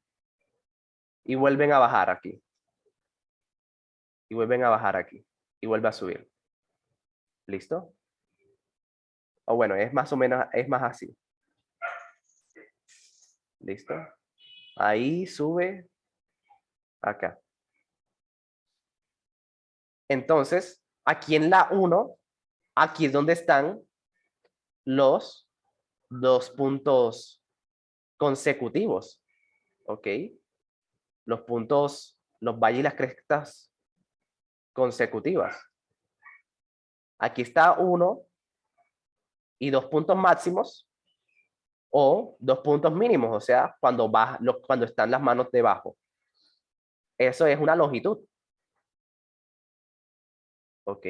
A: y vuelven a bajar aquí. Y vuelven a bajar aquí. Y vuelve a subir. ¿Listo? O bueno, es más o menos, es más así. ¿Listo? Ahí sube acá. Entonces, aquí en la 1, aquí es donde están los 2 puntos consecutivos. ¿Ok? Los puntos, los valles y las crestas consecutivas. Aquí está 1 y 2 puntos máximos o 2 puntos mínimos, o sea, cuando están las manos debajo. Eso es una longitud. ¿Ok?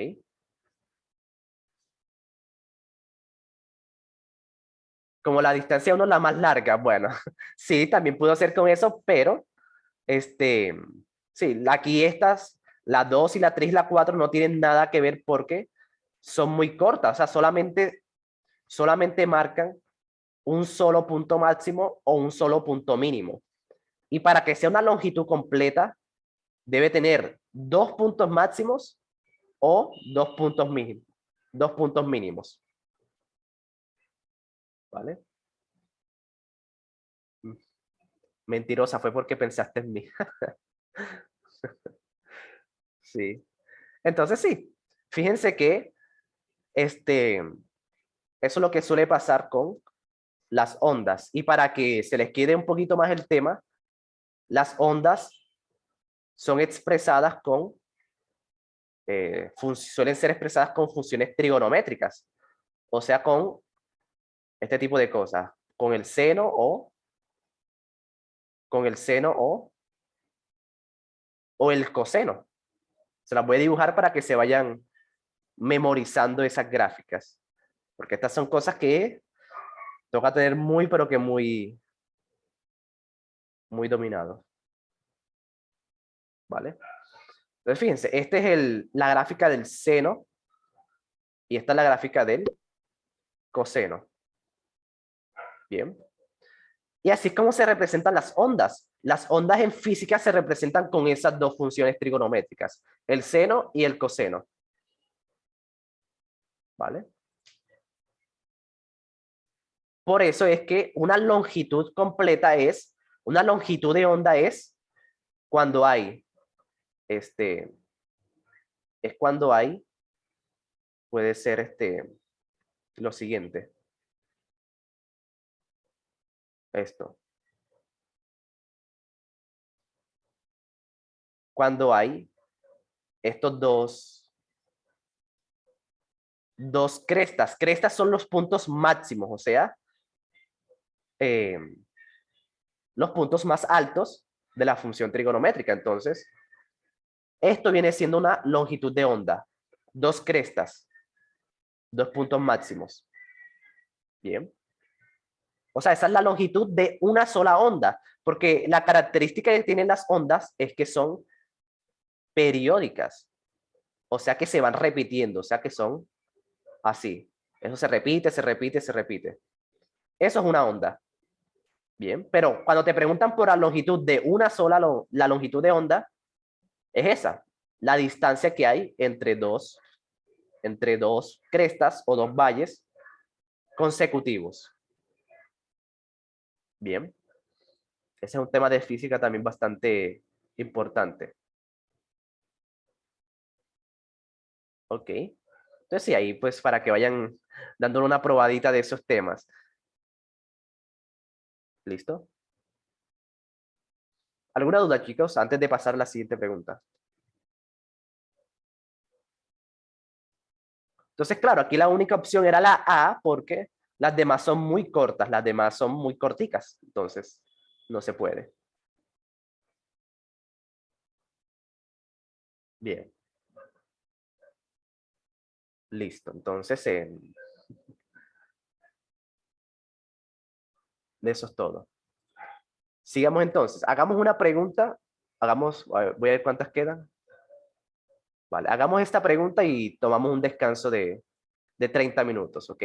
A: Como la distancia 1 es la más larga, bueno, sí, también puedo hacer con eso, pero sí, aquí estas, la 2 y la 3 y la 4 no tienen nada que ver porque son muy cortas, o sea, solamente marcan un solo punto máximo o un solo punto mínimo. Y para que sea una longitud completa, debe tener 2 puntos máximos o 2 puntos mínimos. 2 puntos mínimos. ¿Vale? Mentirosa, fue porque pensaste en mí. Sí. Entonces sí, fíjense que eso es lo que suele pasar con las ondas. Y para que se les quede un poquito más el tema, las ondas son expresadas suelen ser expresadas con funciones trigonométricas, o sea, con este tipo de cosas, con el seno o el coseno. Se las voy a dibujar para que se vayan memorizando esas gráficas, porque estas son cosas que toca tener muy, pero que muy, muy dominados. ¿Vale? Entonces, fíjense, esta es la gráfica del seno y esta es la gráfica del coseno. Bien. Y así es como se representan las ondas. Las ondas en física se representan con esas dos funciones trigonométricas, el seno y el coseno. ¿Vale? Por eso es que una longitud completa una longitud de onda es cuando hay, es cuando hay, puede ser lo siguiente, esto. Cuando hay estos dos crestas. Crestas son los puntos máximos, o sea, eh, los puntos más altos de la función trigonométrica. Entonces, esto viene siendo una longitud de onda. 2 crestas, 2 puntos máximos. Bien. O sea, esa es la longitud de una sola onda, porque la característica que tienen las ondas es que son periódicas, o sea que se van repitiendo, o sea que son así. Eso se repite, se repite, se repite. Eso es una onda. Bien, pero cuando te preguntan por la longitud de una sola, la longitud de onda es esa, la distancia que hay entre dos crestas o dos valles consecutivos. Bien, ese es un tema de física también bastante importante. Ok. Entonces sí, ahí pues para que vayan dándole una probadita de esos temas. ¿Listo? ¿Alguna duda, chicos, antes de pasar a la siguiente pregunta? Entonces, claro, aquí la única opción era la A porque las demás son muy cortas, las demás son muy corticas. Entonces, no se puede. Bien, listo. Entonces, eso es todo. Sigamos entonces. Hagamos una pregunta. Hagamos, a ver, voy a ver cuántas quedan. Vale, hagamos esta pregunta y tomamos un descanso de 30 minutos, ¿ok?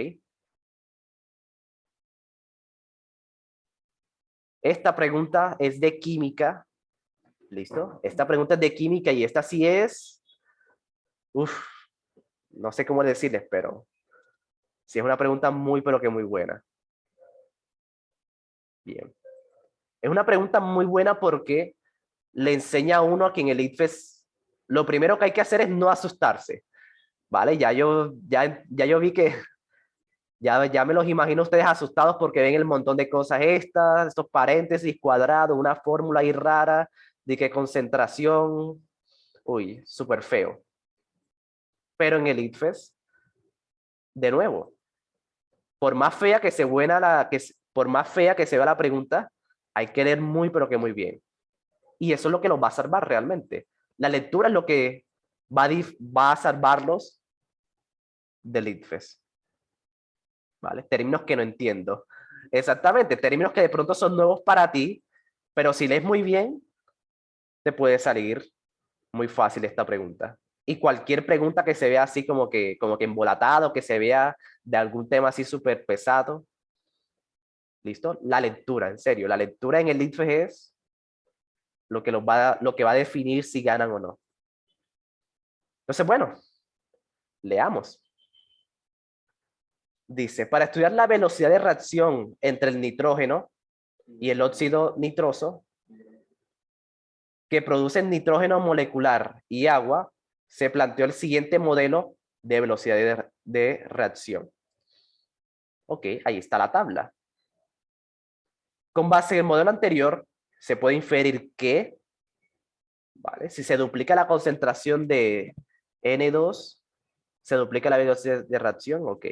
A: Esta pregunta es de química. ¿Listo? Esta pregunta es de química y esta sí es, uf, no sé cómo decirles, pero sí es una pregunta muy, pero que muy buena. Bien. Es una pregunta muy buena porque le enseña a uno a que en el ITFES lo primero que hay que hacer es no asustarse, ¿vale? Ya yo vi que ya me los imagino ustedes asustados porque ven el montón de cosas estas, estos paréntesis cuadrados, una fórmula ahí rara de que concentración, uy, súper feo. Pero en el ITFES, de nuevo, por más fea que se buena por más fea que se vea la pregunta, hay que leer muy, pero que muy bien. Y eso es lo que los va a salvar realmente. La lectura es lo que va a salvarlos del ITFES. ¿Vale? Términos que no entiendo. Exactamente, términos que de pronto son nuevos para ti, pero si lees muy bien, te puede salir muy fácil esta pregunta. Y cualquier pregunta que se vea así como que embolatado, que se vea de algún tema así súper pesado, ¿listo? La lectura, en serio, la lectura en el ITFES es lo que va a definir si ganan o no. Entonces, bueno, leamos. Dice, para estudiar la velocidad de reacción entre el nitrógeno y el óxido nitroso que producen nitrógeno molecular y agua, se planteó el siguiente modelo de velocidad de reacción. Ok, ahí está la tabla. Con base en el modelo anterior, se puede inferir que, ¿vale? Si se duplica la concentración de N2, se duplica la velocidad de reacción, ok.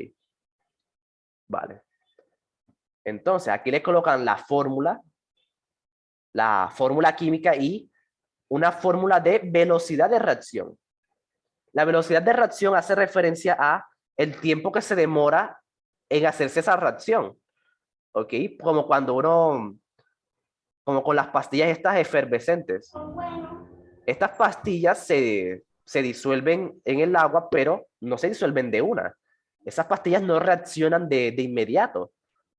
A: Vale. Entonces, aquí le colocan la fórmula química y una fórmula de velocidad de reacción. La velocidad de reacción hace referencia a el tiempo que se demora en hacerse esa reacción, ¿ok? Como con las pastillas estas efervescentes. Estas pastillas se disuelven en el agua, pero no se disuelven de una. Esas pastillas no reaccionan de inmediato.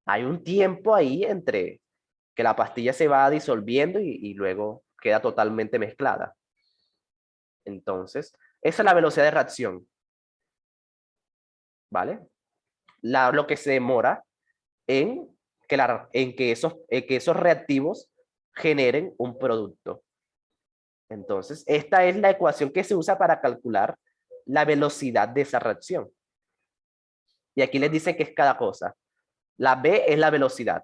A: Hay un tiempo ahí entre que la pastilla se va disolviendo y luego queda totalmente mezclada. Entonces, esa es la velocidad de reacción, ¿vale? Lo que se demora en que esos reactivos generen un producto. Entonces, esta es la ecuación que se usa para calcular la velocidad de esa reacción. Y aquí les dice que es cada cosa. La B es la velocidad.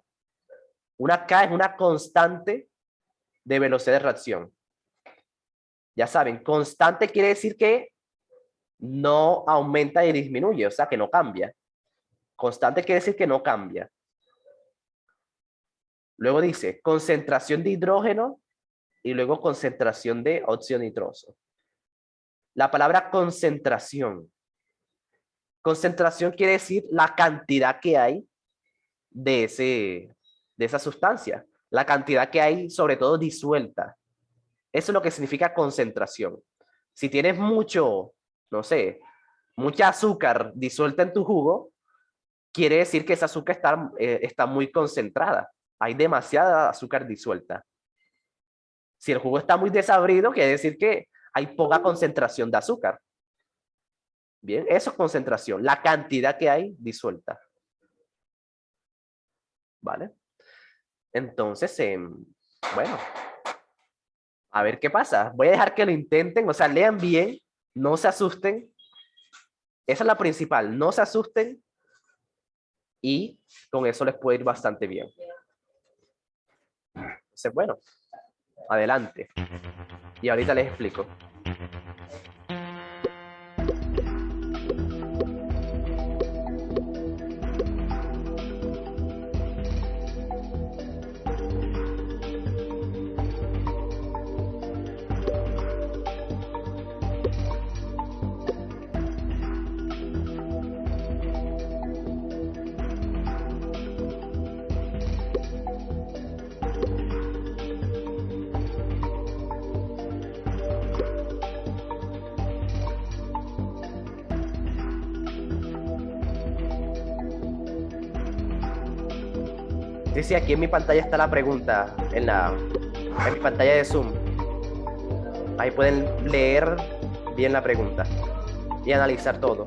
A: Una K es una constante de velocidad de reacción. Ya saben, constante quiere decir que no aumenta y disminuye, o sea, que no cambia. Constante quiere decir que no cambia. Luego dice concentración de hidrógeno y luego concentración de óxido nitroso. La palabra concentración. Concentración quiere decir la cantidad que hay de esa sustancia. La cantidad que hay, sobre todo, disuelta. Eso es lo que significa concentración. Si tienes mucho, no sé, mucha azúcar disuelta en tu jugo, quiere decir que esa azúcar está muy concentrada. Hay demasiada azúcar disuelta. Si el jugo está muy desabrido, quiere decir que hay poca concentración de azúcar. Bien, eso es concentración, la cantidad que hay disuelta. ¿Vale? Entonces, bueno, a ver qué pasa. Voy a dejar que lo intenten, o sea, lean bien, no se asusten Esa es la principal. No se asusten y con eso les puede ir bastante bien. Entonces, bueno, adelante. Y ahorita les explico. Sí, aquí en mi pantalla está la pregunta, en mi pantalla de Zoom. Ahí pueden leer bien la pregunta y analizar todo.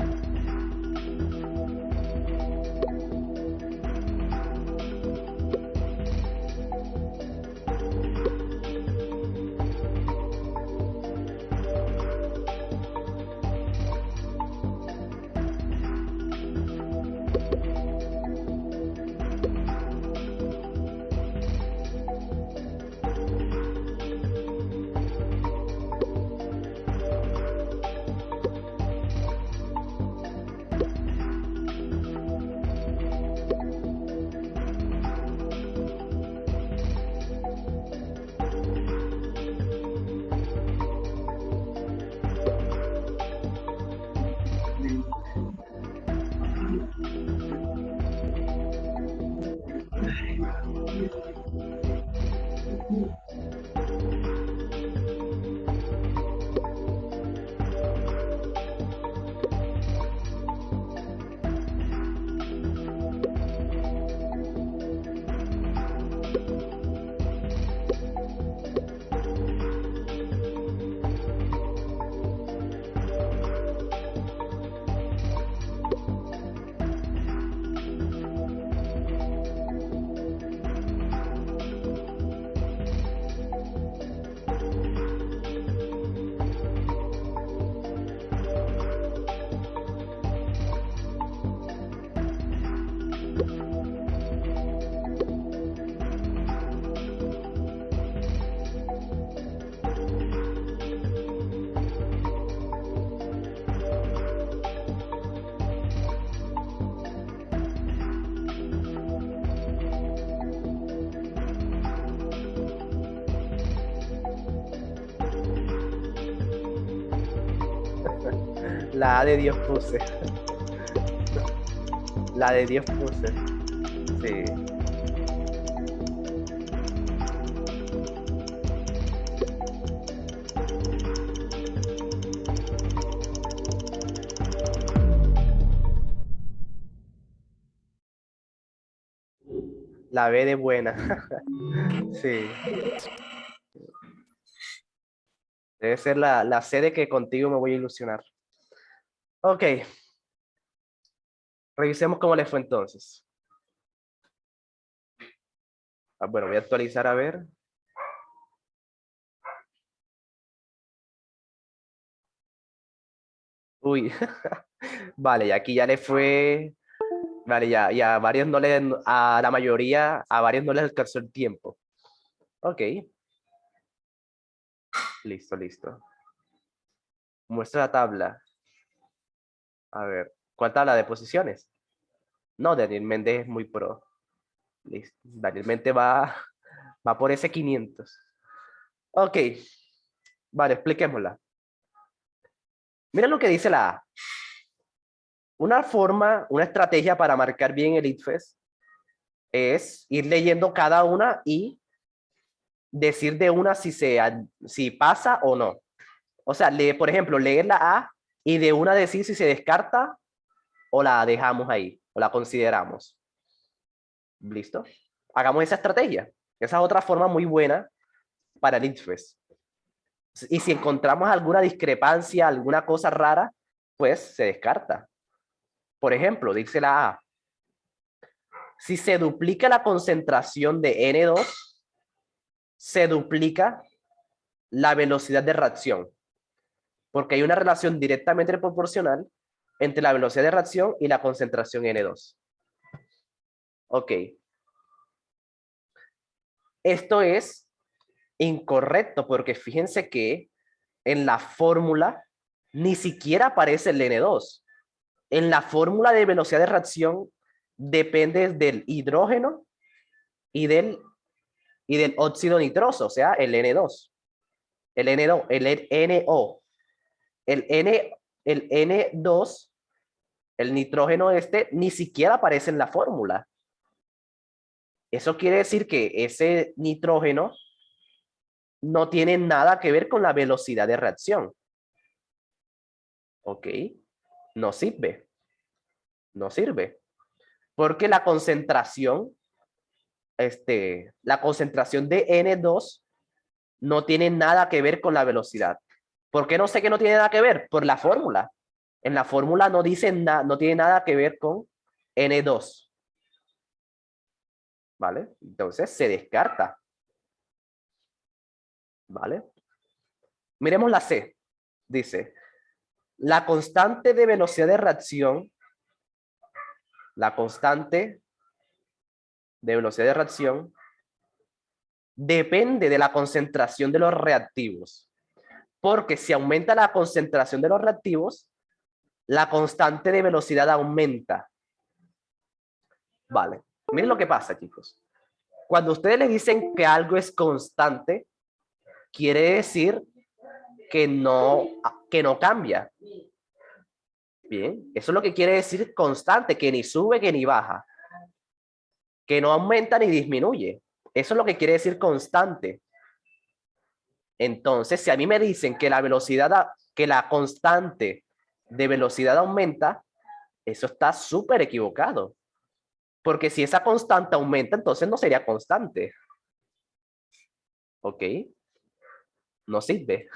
A: La A de Dios puse. La de Dios puse. Sí. La B de buena. Sí. Debe ser la C de que contigo me voy a ilusionar. Ok. Revisemos cómo les fue entonces. Bueno, voy a actualizar a ver. Uy. Vale, y aquí ya le fue. Vale, ya a varios no le, a la mayoría, a varios no les alcanzó el tiempo. Ok. Listo, listo. Muestra la tabla. A ver, ¿cuál tabla de posiciones? No, Daniel Méndez es muy pro. Listo. Daniel Méndez va por ese 500. Ok. Vale, expliquémosla. Mira lo que dice la A. Una forma, una estrategia para marcar bien el ITFES es ir leyendo cada una y decir de una si pasa o no. O sea, por ejemplo, leer la A y de una decir si se descarta o la dejamos ahí, o la consideramos. ¿Listo? Hagamos esa estrategia. Esa es otra forma muy buena para el ITFES. Y si encontramos alguna discrepancia, alguna cosa rara, pues se descarta. Por ejemplo, dice la A. Si se duplica la concentración de N2, se duplica la velocidad de reacción. Porque hay una relación directamente proporcional entre la velocidad de reacción y la concentración N2. Ok. Esto es incorrecto porque fíjense que en la fórmula ni siquiera aparece el N2. En la fórmula de velocidad de reacción depende del hidrógeno y del óxido nitroso, o sea, el N2. El NO, el N2, el nitrógeno ni siquiera aparece en la fórmula. Eso quiere decir que ese nitrógeno no tiene nada que ver con la velocidad de reacción. ¿Ok? No sirve. No sirve. Porque la concentración de N2 no tiene nada que ver con la velocidad. ¿Por qué no sé que no tiene nada que ver? Por la fórmula. En la fórmula no dice nada, no tiene nada que ver con N2. ¿Vale? Entonces se descarta. ¿Vale? Miremos la C. Dice, la constante de velocidad de reacción, depende de la concentración de los reactivos. Porque si aumenta la concentración de los reactivos, la constante de velocidad aumenta. Vale. Miren lo que pasa, chicos. Cuando ustedes le dicen que algo es constante, quiere decir que no cambia. Bien, eso es lo que quiere decir constante, que ni sube, que ni baja. Que no aumenta ni disminuye. Eso es lo que quiere decir constante. Entonces, si a mí me dicen que que la constante de velocidad aumenta, eso está súper equivocado. Porque si esa constante aumenta, entonces no sería constante. ¿Ok? No sirve.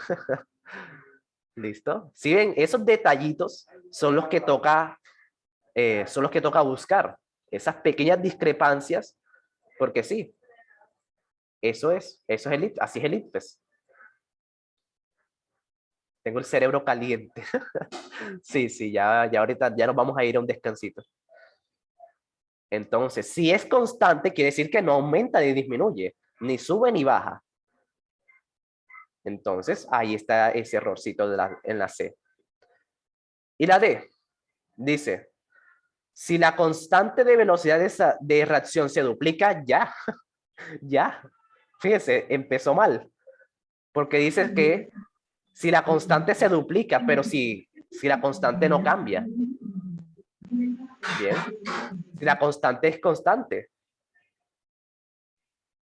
A: ¿Listo? Si ven, esos detallitos son los que toca buscar. Esas pequeñas discrepancias, porque sí, así es el IPFES. Tengo el cerebro caliente. Sí, ya ahorita ya nos vamos a ir a un descansito. Entonces, si es constante, quiere decir que no aumenta ni disminuye, ni sube ni baja. Entonces, ahí está ese errorcito en la C. Y la D dice, si la constante de velocidad de reacción se duplica, ya. Fíjense, empezó mal. Porque dice que si la constante se duplica, pero si la constante no cambia. Bien. Si la constante es constante.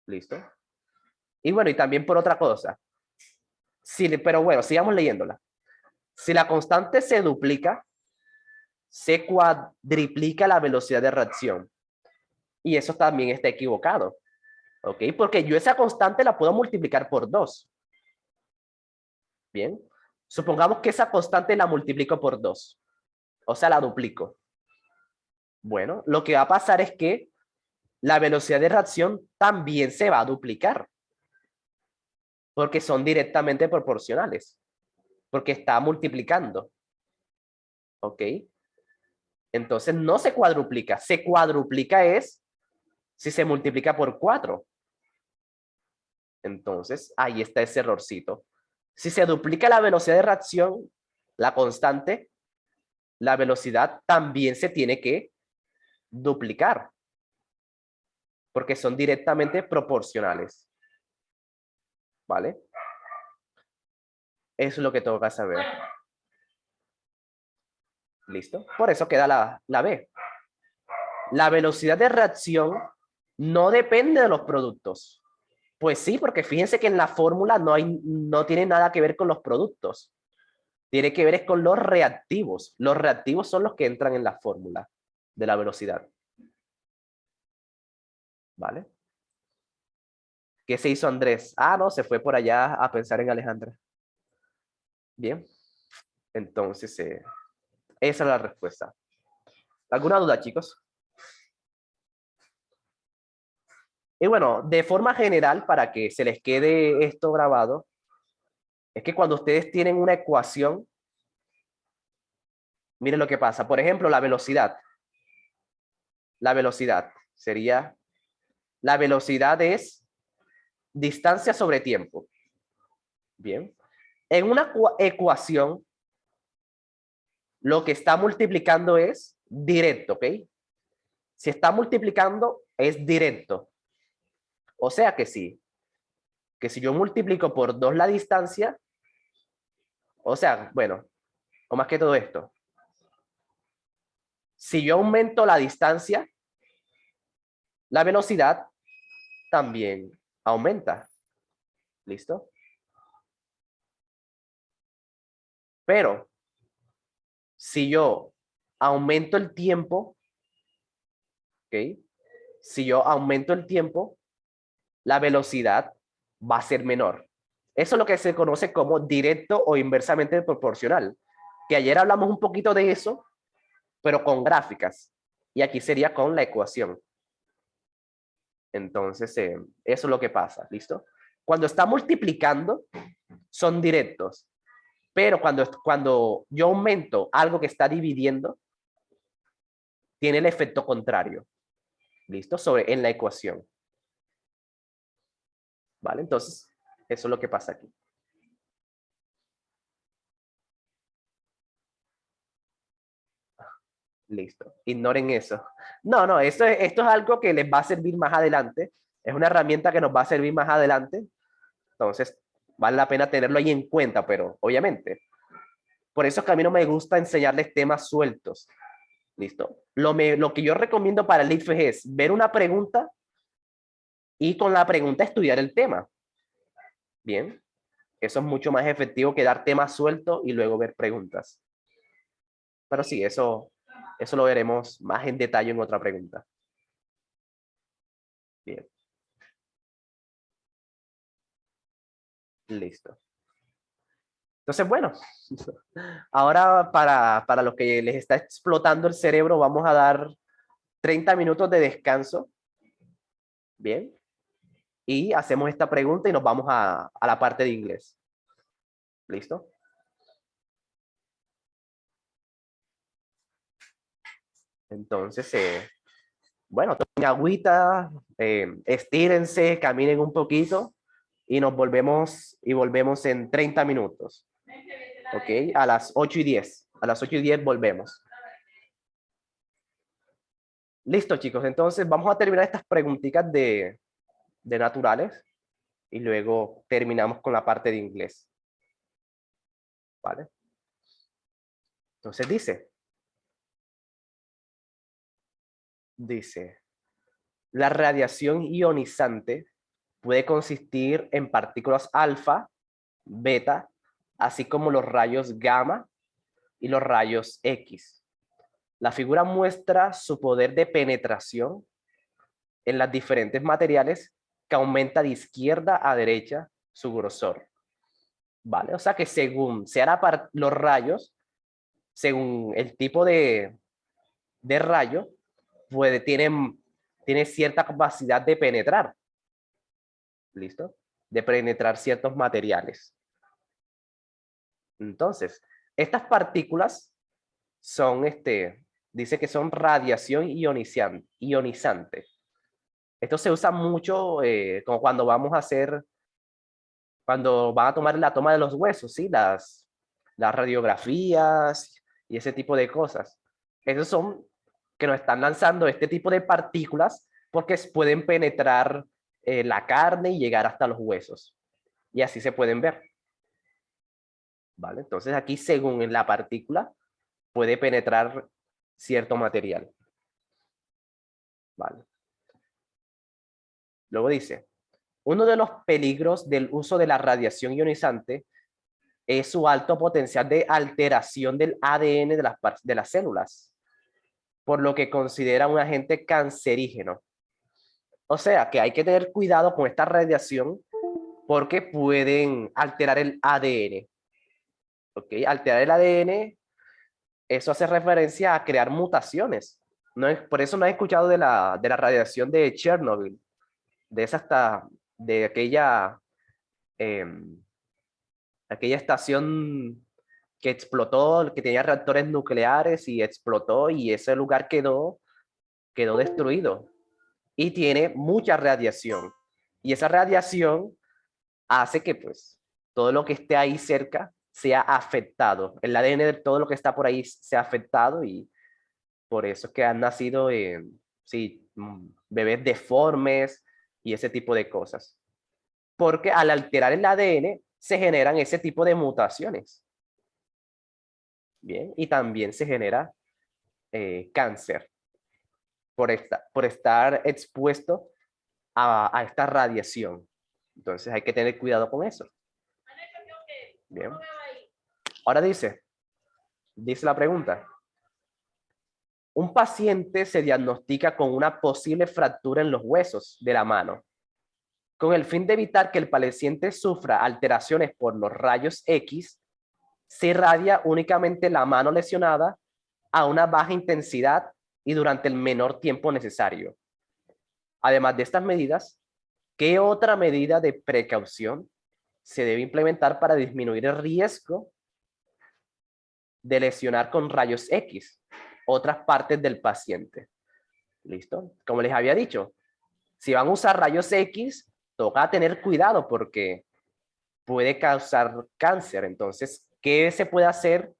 A: ¿Listo? Y bueno, y también por otra cosa. Pero bueno, sigamos leyéndola. Si la constante se duplica, se cuadriplica la velocidad de reacción. Y eso también está equivocado. ¿Ok? Porque yo esa constante la puedo multiplicar por 2. Bien. Supongamos que esa constante la multiplico por 2. O sea, la duplico. Bueno, lo que va a pasar es que la velocidad de reacción también se va a duplicar. Porque son directamente proporcionales. Porque está multiplicando. ¿Ok? Entonces no se cuadruplica. Se cuadruplica es si se multiplica por 4. Entonces ahí está ese errorcito. Si se duplica la velocidad de reacción, la constante, la velocidad también se tiene que duplicar. Porque son directamente proporcionales. ¿Vale? Eso es lo que toca saber. ¿Listo? Por eso queda la B. La velocidad de reacción no depende de los productos. Pues sí, porque fíjense que en la fórmula no tiene nada que ver con los productos. Tiene que ver es con los reactivos. Los reactivos son los que entran en la fórmula de la velocidad. ¿Vale? ¿Qué se hizo Andrés? Ah, no, se fue por allá a pensar en Alejandra. Bien. Entonces, esa es la respuesta. ¿Alguna duda, chicos? Y bueno, de forma general, para que se les quede esto grabado, es que cuando ustedes tienen una ecuación miren lo que pasa. Por ejemplo, la velocidad. La velocidad sería, la velocidad es distancia sobre tiempo. Bien. En una ecuación, lo que está multiplicando es directo, ¿ok? Si está multiplicando, es directo. O sea que sí, que si yo multiplico por 2 la distancia, o sea, bueno, o más que todo esto, si yo aumento la distancia, la velocidad también aumenta. ¿Listo? Pero si yo aumento el tiempo, ¿ok? Si yo aumento el tiempo, la velocidad va a ser menor. Eso es lo que se conoce como directo o inversamente proporcional. Que ayer hablamos un poquito de eso, pero con gráficas. Y aquí sería con la ecuación. Entonces, eso es lo que pasa, ¿listo? Cuando está multiplicando, son directos. Pero cuando yo aumento algo que está dividiendo, tiene el efecto contrario, ¿listo? En la ecuación. ¿Vale? Entonces, eso es lo que pasa aquí. Listo. Ignoren eso. No, no, esto es algo que les va a servir más adelante. Es una herramienta que nos va a servir más adelante. Entonces, vale la pena tenerlo ahí en cuenta, pero obviamente. Por eso es que a mí no me gusta enseñarles temas sueltos. ¿Listo? Lo que yo recomiendo para el IFES es ver una pregunta y con la pregunta estudiar el tema. Bien. Eso es mucho más efectivo que dar temas sueltos y luego ver preguntas. Pero sí, eso lo veremos más en detalle en otra pregunta. Bien. Listo. Entonces, bueno, ahora para los que les está explotando el cerebro, vamos a dar 30 minutos de descanso. Bien. Y hacemos esta pregunta y nos vamos a la parte de inglés. ¿Listo? Entonces, bueno, tomen agüita, estírense, caminen un poquito y volvemos en 30 minutos. ¿Ok? A las 8:10. A las 8:10 volvemos. Listo, chicos. Entonces vamos a terminar estas preguntitas de naturales y luego terminamos con la parte de inglés. ¿Vale? Entonces dice, la radiación ionizante puede consistir en partículas alfa, beta, así como los rayos gamma y los rayos X. La figura muestra su poder de penetración en las diferentes materiales que aumenta de izquierda a derecha su grosor. ¿Vale? O sea que según sean los rayos, según el tipo de rayo, tiene cierta capacidad de penetrar. ¿Listo? De penetrar ciertos materiales. Entonces, estas partículas son, dice que son radiación ionizante. Esto se usa mucho como cuando van a tomar la toma de los huesos, ¿sí? Las radiografías y ese tipo de cosas. Esos son que nos están lanzando este tipo de partículas porque pueden penetrar la carne y llegar hasta los huesos. Y así se pueden ver. ¿Vale? Entonces aquí, según en la partícula, puede penetrar cierto material. ¿Vale? Luego dice, uno de los peligros del uso de la radiación ionizante es su alto potencial de alteración del ADN de las células, por lo que considera un agente cancerígeno. O sea, que hay que tener cuidado con esta radiación porque pueden alterar el ADN. ¿Ok? Alterar el ADN, eso hace referencia a crear mutaciones. Por eso no he escuchado de la radiación de Chernobyl, de aquella estación que explotó, que tenía reactores nucleares y explotó y ese lugar quedó destruido y tiene mucha radiación. Y esa radiación hace que pues todo lo que esté ahí cerca sea afectado. El ADN de todo lo que está por ahí sea afectado y por eso es que han nacido sí, bebés deformes y ese tipo de cosas. Porque al alterar el ADN se generan ese tipo de mutaciones. Bien, y también se genera cáncer por estar expuesto a esta radiación. Entonces hay que tener cuidado con eso. Bien. Ahora dice la pregunta. Un paciente se diagnostica con una posible fractura en los huesos de la mano. Con el fin de evitar que el paciente sufra alteraciones por los rayos X, se irradia únicamente la mano lesionada a una baja intensidad y durante el menor tiempo necesario. Además de estas medidas, ¿qué otra medida de precaución se debe implementar para disminuir el riesgo de lesionar con rayos X otras partes del paciente? ¿Listo? Como les había dicho, si van a usar rayos X, toca tener cuidado porque puede causar cáncer. Entonces, ¿qué se puede hacer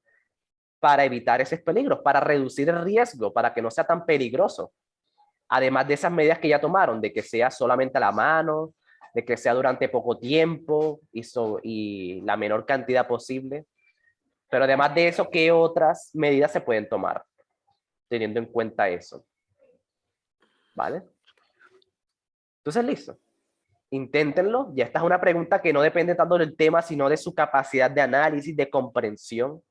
A: para evitar esos peligros, para reducir el riesgo, para que no sea tan peligroso? Además de esas medidas que ya tomaron, de que sea solamente a la mano, de que sea durante poco tiempo y la menor cantidad posible. Pero además de eso, ¿qué otras medidas se pueden tomar teniendo en cuenta eso? ¿Vale? Entonces, listo. Inténtenlo. Ya esta es una pregunta que no depende tanto del tema, sino de su capacidad de análisis, de comprensión.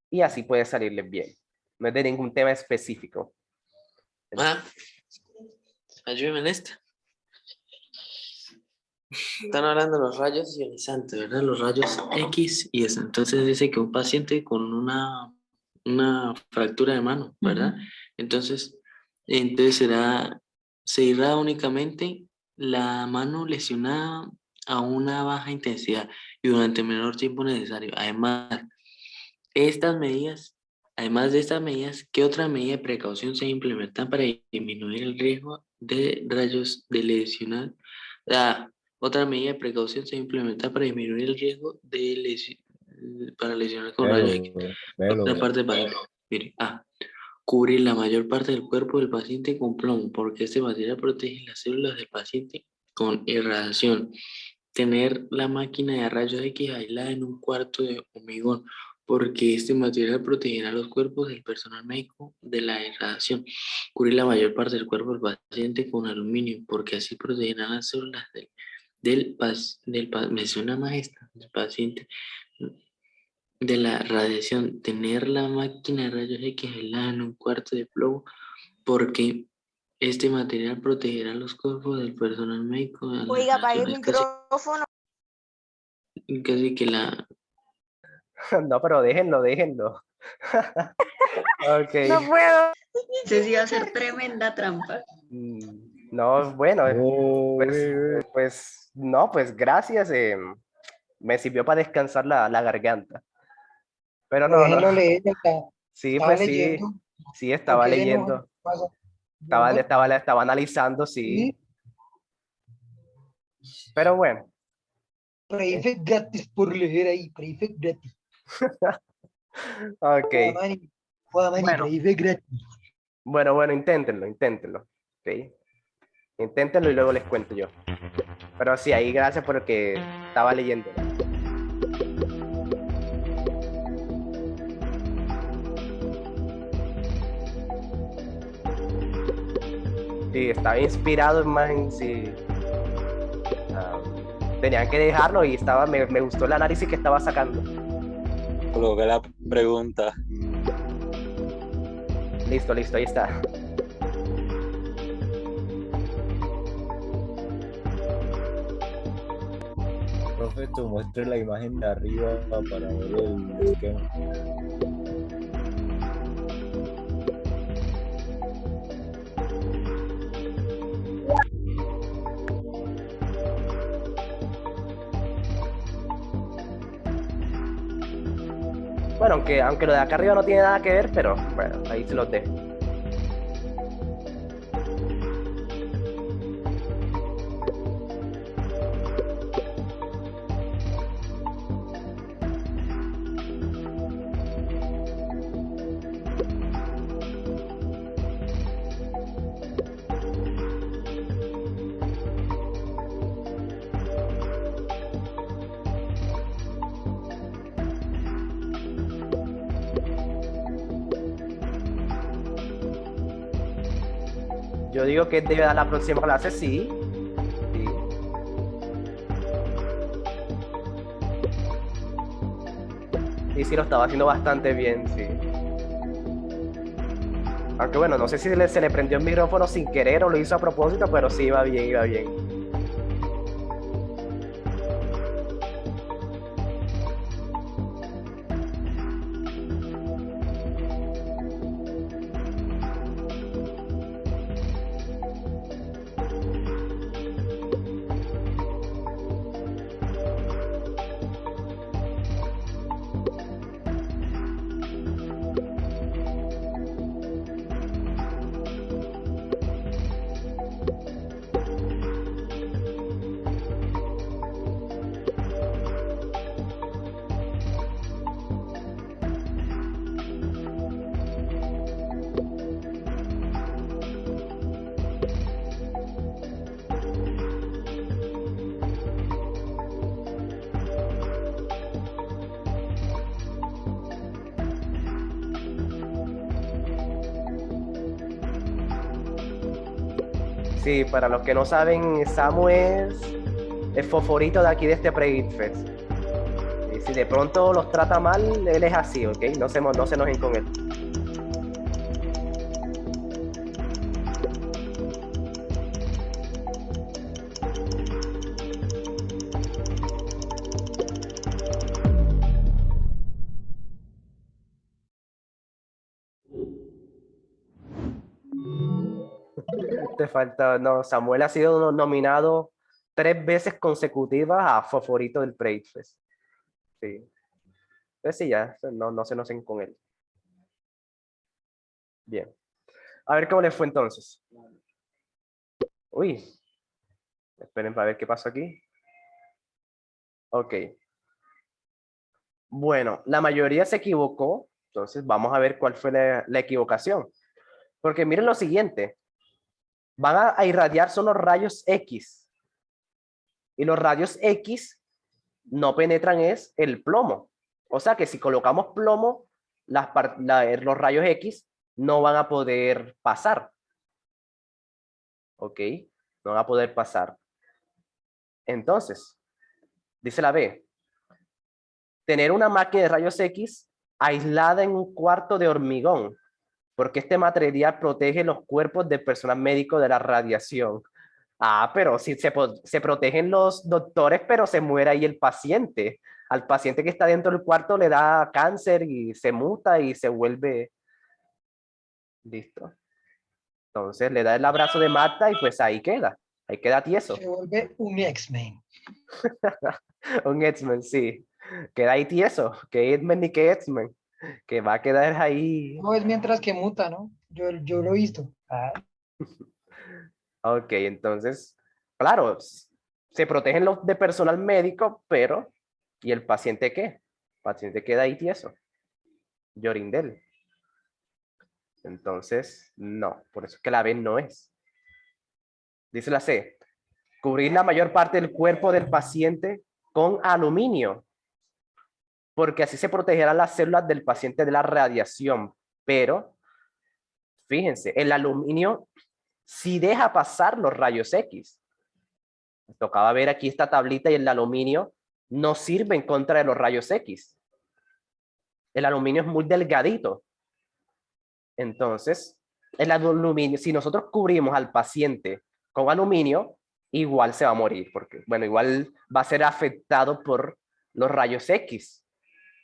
A: Y así puede salirles bien. No es de ningún tema específico.
B: Ayúdame en esta. Están hablando de los rayos ionizantes, ¿verdad? Los rayos X y eso. Entonces dice que un paciente con una fractura de mano, ¿verdad? Entonces se irá únicamente la mano lesionada a una baja intensidad y durante el menor tiempo necesario. Además de estas medidas, ¿qué otra medida de precaución se implementa para disminuir el riesgo de rayos de lesionar? Otra medida de precaución se implementa para disminuir el riesgo de para lesionar con rayos X. Otra parte del paciente. Mire, cubrir la mayor parte del cuerpo del paciente con plomo, porque este material protege las células del paciente con irradiación. Tener la máquina de rayos X aislada en un cuarto de hormigón, porque este material protegerá los cuerpos del personal médico de la irradiación. Cubrir la mayor parte del cuerpo del paciente con aluminio, porque así protegerá las células del paciente de la radiación. Tener la máquina de rayos X aislada en un cuarto de plomo, porque este material protegerá los cuerpos del personal médico de la
C: Oiga, apague el
B: radiación.
C: micrófono.
B: Casi que la...
A: No, pero déjenlo. Ok.
C: No puedo.
D: Se iba a hacer tremenda trampa.
A: No, bueno, pues gracias. Me sirvió para descansar la garganta. Pero no.
E: Déjenlo leer,
A: Sí,
E: estaba
A: pues
E: leyendo.
A: sí, estaba
E: ¿Por qué
A: leyendo.
E: no pasa?
A: Estaba analizando, sí.
E: Sí,
A: Pero bueno.
E: prefect gratis por leer ahí, prefect gratis.
A: Ok.
E: Joda, mani,
A: Bueno.
E: prefect gratis.
A: Bueno, inténtenlo. Ok. Inténtenlo y luego les cuento yo. Pero sí, ahí gracias porque estaba leyendo. Sí, estaba inspirado más en sí. Tenían que dejarlo y me gustó el análisis que estaba sacando.
F: Coloqué la pregunta.
A: Listo, ahí está.
G: Profe, te muestre la imagen de arriba para ver el esquema.
A: Bueno, aunque lo de acá arriba no tiene nada que ver, pero bueno, ahí se los dejo. Yo digo que debe dar la próxima clase, sí. Sí. Y sí, lo estaba haciendo bastante bien, sí. Aunque bueno, no sé si se le prendió el micrófono sin querer o lo hizo a propósito, pero sí, iba bien, iba bien. Sí, para los que no saben, Samu es el favorito de aquí de este Pre-Fest. Y si de pronto los trata mal, él es así, ¿ok? No se enojen con él. Te falta, no, Samuel ha sido nominado 3 veces consecutivas a favorito del Pre-Fest. Sí. Pues sí, ya, no se enojen con él. Bien. A ver cómo les fue entonces. Uy. Esperen para ver qué pasó aquí. Ok. Bueno, la mayoría se equivocó. Entonces vamos a ver cuál fue la equivocación. Porque miren lo siguiente. Van a irradiar son los rayos X. Y los rayos X no penetran es el plomo. O sea que si colocamos plomo, los rayos X no van a poder pasar. ¿Ok? No van a poder pasar. Entonces, dice la B. Tener una máquina de rayos X aislada en un cuarto de hormigón, porque este material protege los cuerpos del personal médico de la radiación. Ah, pero si se protegen los doctores, pero se muere ahí el paciente. Al paciente que está dentro del cuarto le da cáncer y se muta y se vuelve... Listo. Entonces le da el abrazo de Marta y pues ahí queda. Ahí queda tieso.
E: Se vuelve un X-Men.
A: Un X-Men, sí. Queda ahí tieso. Que X-Men ni que X-Men. Que va a quedar ahí.
E: No es mientras que muta, ¿no? Yo lo he visto. Ah,
A: Ok, entonces, claro, se protegen los de personal médico, pero ¿y el paciente qué? El paciente queda ahí tieso. Yorindel. Entonces, no, por eso es que la B no es. Dice la C, cubrir la mayor parte del cuerpo del paciente con aluminio, porque así se protegerán las células del paciente de la radiación, pero fíjense, el aluminio sí deja pasar los rayos X. Me tocaba ver aquí esta tablita y el aluminio no sirve en contra de los rayos X. El aluminio es muy delgadito. Entonces, el aluminio, si nosotros cubrimos al paciente con aluminio, igual se va a morir, porque, bueno, igual va a ser afectado por los rayos X,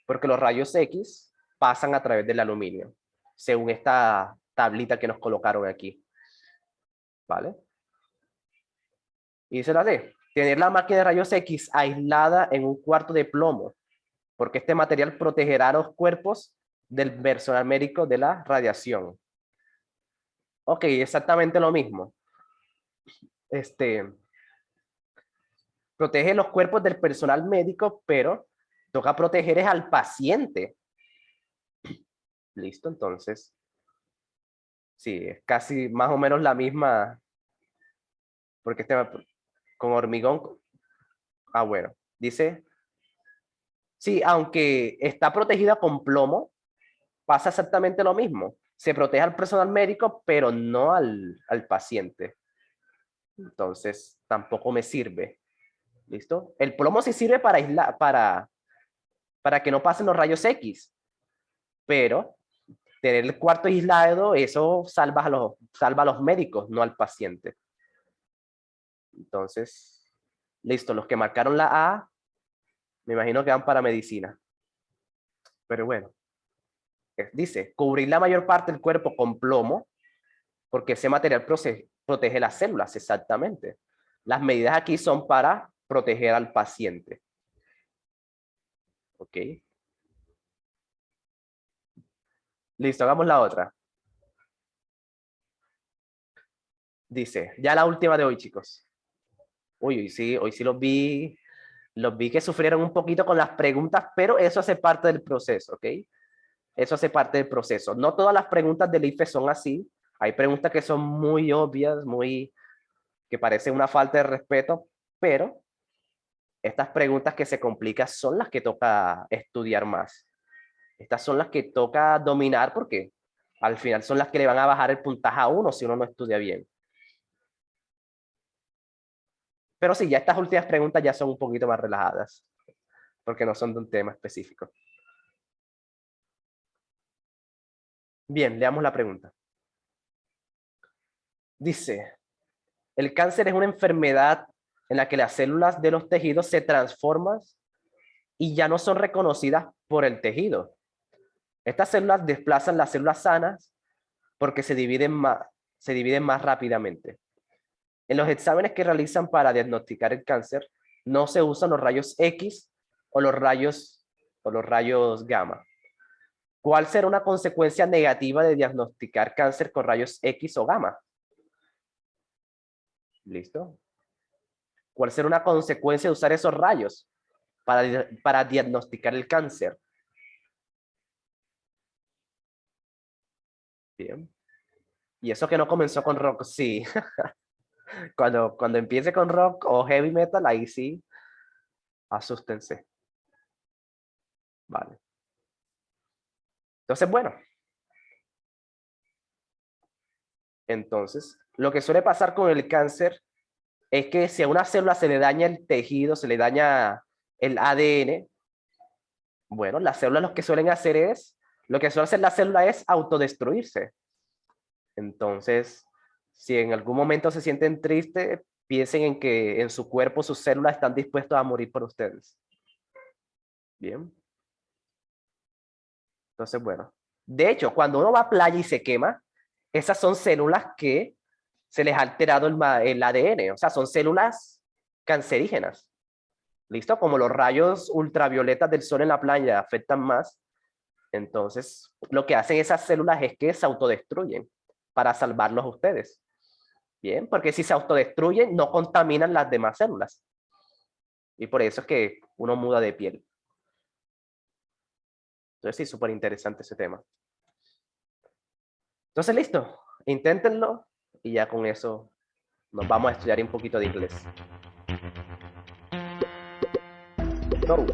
A: porque los rayos X pasan a través del aluminio, según esta tablita que nos colocaron aquí. ¿Vale? Y dice la D, tener la máquina de rayos X aislada en un cuarto de plomo, porque este material protegerá a los cuerpos del personal médico de la radiación. Ok, exactamente lo mismo. Protege los cuerpos del personal médico, pero toca proteger es al paciente. Listo, entonces. Sí, es casi más o menos la misma, porque con hormigón. Ah, bueno, dice, sí, aunque está protegida con plomo, pasa exactamente lo mismo. Se protege al personal médico, pero no al paciente. Entonces, tampoco me sirve. ¿Listo? El plomo sí sirve para aislar, para que no pasen los rayos X, pero tener el cuarto aislado, eso salva a los médicos, no al paciente. Entonces, listo, los que marcaron la A, me imagino que van para medicina. Pero bueno, dice, cubrir la mayor parte del cuerpo con plomo, porque ese material protege las células, exactamente. Las medidas aquí son para proteger al paciente. ¿Ok? Listo, hagamos la otra. Dice, ya la última de hoy, chicos. Uy, hoy sí los vi que sufrieron un poquito con las preguntas, pero eso hace parte del proceso, ¿ok? Eso hace parte del proceso. No todas las preguntas del IFE son así. Hay preguntas que son muy obvias, que parecen una falta de respeto, pero estas preguntas que se complican son las que toca estudiar más. Estas son las que toca dominar porque al final son las que le van a bajar el puntaje a uno si uno no estudia bien. Pero sí, ya estas últimas preguntas ya son un poquito más relajadas, porque no son de un tema específico. Bien, leamos la pregunta. Dice, el cáncer es una enfermedad en la que las células de los tejidos se transforman y ya no son reconocidas por el tejido. Estas células desplazan las células sanas porque se dividen más rápidamente. En los exámenes que realizan para diagnosticar el cáncer, no se usan los rayos X o los rayos gamma. ¿Cuál será una consecuencia negativa de diagnosticar cáncer con rayos X o gamma? ¿Listo? ¿Cuál será una consecuencia de usar esos rayos para diagnosticar el cáncer? Bien. Y eso que no comenzó con rock, sí. Cuando empiece con rock o heavy metal, ahí sí, asústense. Vale. Entonces, bueno. Entonces, lo que suele pasar con el cáncer es que si a una célula se le daña el tejido, se le daña el ADN, bueno, las células lo que suele hacer la célula es autodestruirse. Entonces, si en algún momento se sienten tristes, piensen en que en su cuerpo sus células están dispuestas a morir por ustedes. Bien. Entonces, bueno. De hecho, cuando uno va a playa y se quema, esas son células que se les ha alterado el ADN. O sea, son células cancerígenas. ¿Listo? Como los rayos ultravioletas del sol en la playa afectan más. Entonces, lo que hacen esas células es que se autodestruyen para salvarlos a ustedes. Bien, porque si se autodestruyen, no contaminan las demás células. Y por eso es que uno muda de piel. Entonces sí, súper interesante ese tema. Entonces, listo. Inténtenlo y ya con eso nos vamos a estudiar un poquito de inglés. Go.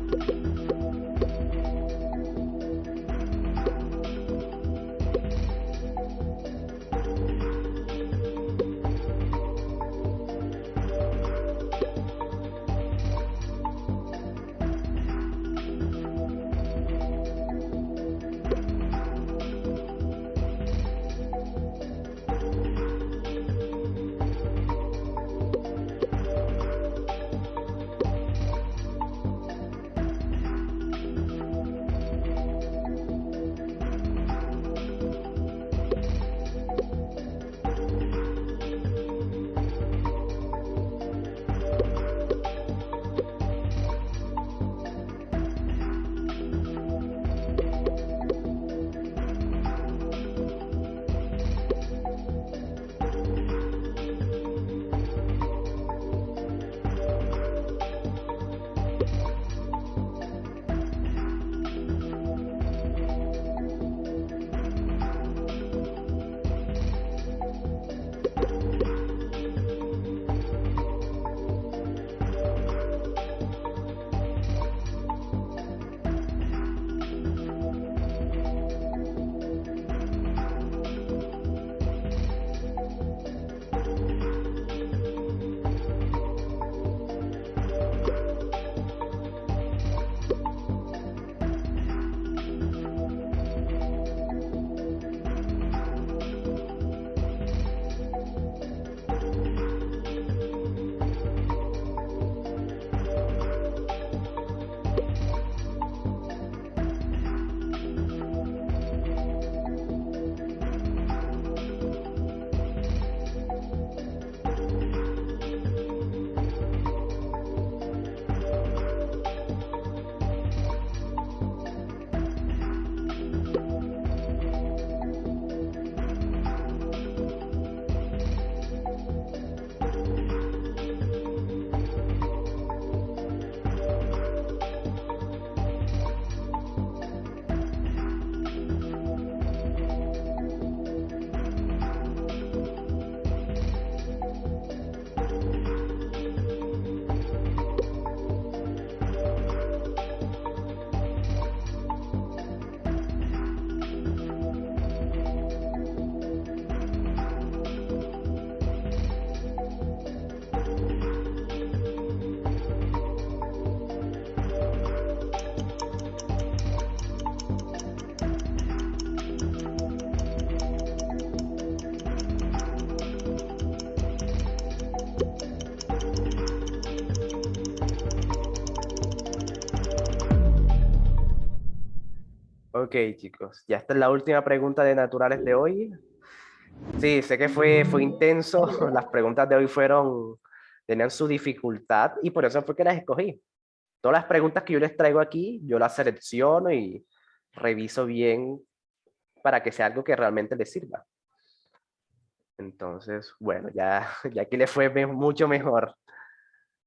A: Ok, chicos, ya esta es la última pregunta de naturales de hoy. Sí, sé que fue intenso. Las preguntas de hoy tenían su dificultad y por eso fue que las escogí. Todas las preguntas que yo les traigo aquí, yo las selecciono y reviso bien para que sea algo que realmente les sirva. Entonces, bueno, ya aquí le fue mucho mejor.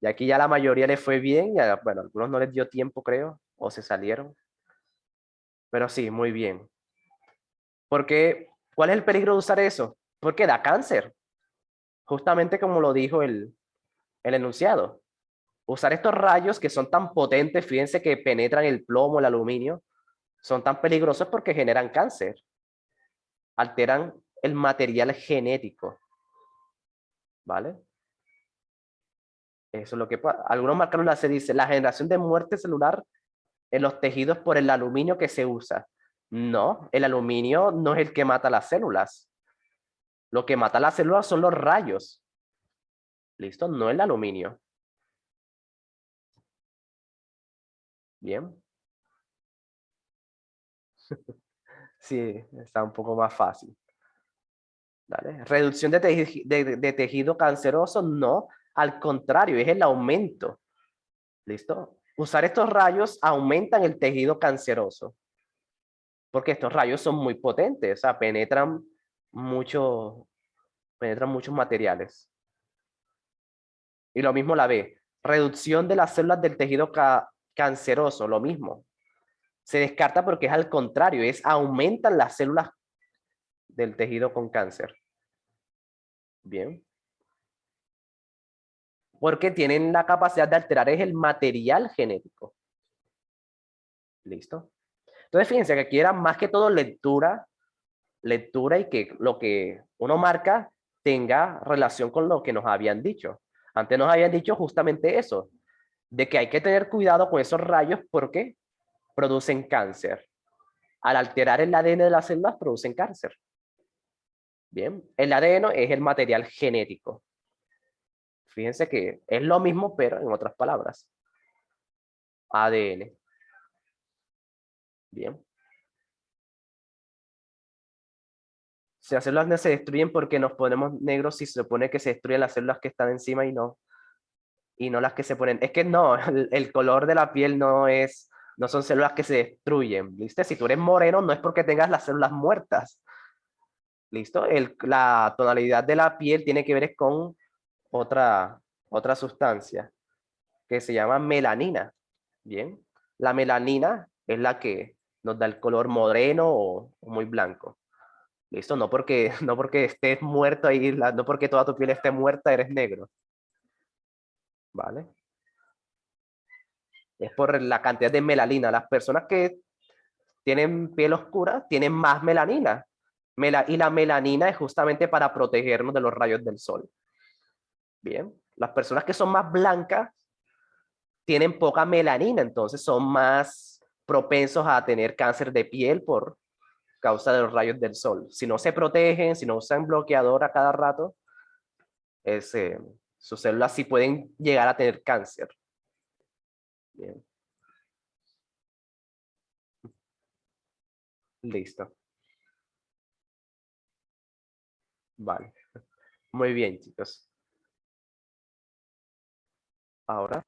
A: Y aquí ya la mayoría le fue bien, ya, bueno, a algunos no les dio tiempo, creo, o se salieron. Pero sí, muy bien. Porque, ¿cuál es el peligro de usar eso? Porque da cáncer, justamente como lo dijo el enunciado. Usar estos rayos que son tan potentes, fíjense que penetran el plomo, el aluminio, son tan peligrosos porque generan cáncer, alteran el material genético, ¿vale? Eso es lo que pasa. Algunos marcadores se dice la generación de muerte celular en los tejidos por el aluminio que se usa. No, el aluminio no es el que mata las células. Lo que mata las células son los rayos. ¿Listo? No el aluminio. Bien. Sí, está un poco más fácil. ¿Vale? Reducción de tejido canceroso, no. Al contrario, es el aumento. ¿Listo? Usar estos rayos aumentan el tejido canceroso. Porque estos rayos son muy potentes, o sea, mucho, penetran muchos materiales. Y lo mismo la B. Reducción de las células del tejido canceroso, lo mismo. Se descarta porque es al contrario, aumentan las células del tejido con cáncer. Bien. Porque tienen la capacidad de alterar es el material genético. ¿Listo? Entonces, fíjense que aquí era más que todo lectura y que lo que uno marca tenga relación con lo que nos habían dicho. Antes nos habían dicho justamente eso, de que hay que tener cuidado con esos rayos porque producen cáncer. Al alterar el ADN de las células producen cáncer. Bien, el ADN es el material genético. Fíjense que es lo mismo, pero en otras palabras. ADN. Bien. Si las células no se destruyen porque nos ponemos negros, si se supone que se destruyen las células que están encima y no las que se ponen. Es que no, el color de la piel no son células que se destruyen, ¿viste? Si tú eres moreno, no es porque tengas las células muertas, ¿listo? La tonalidad de la piel tiene que ver con otra sustancia que se llama melanina, ¿bien? La melanina es la que nos da el color moreno o muy blanco. ¿Listo? No porque estés muerto ahí, no porque toda tu piel esté muerta, eres negro. ¿Vale? Es por la cantidad de melanina. Las personas que tienen piel oscura tienen más melanina. Y la melanina es justamente para protegernos de los rayos del sol. Bien. Las personas que son más blancas tienen poca melanina, entonces son más propensos a tener cáncer de piel por causa de los rayos del sol. Si no se protegen, si no usan bloqueador a cada rato, sus células sí pueden llegar a tener cáncer. Bien. Listo. Vale. Muy bien, chicos. Ahora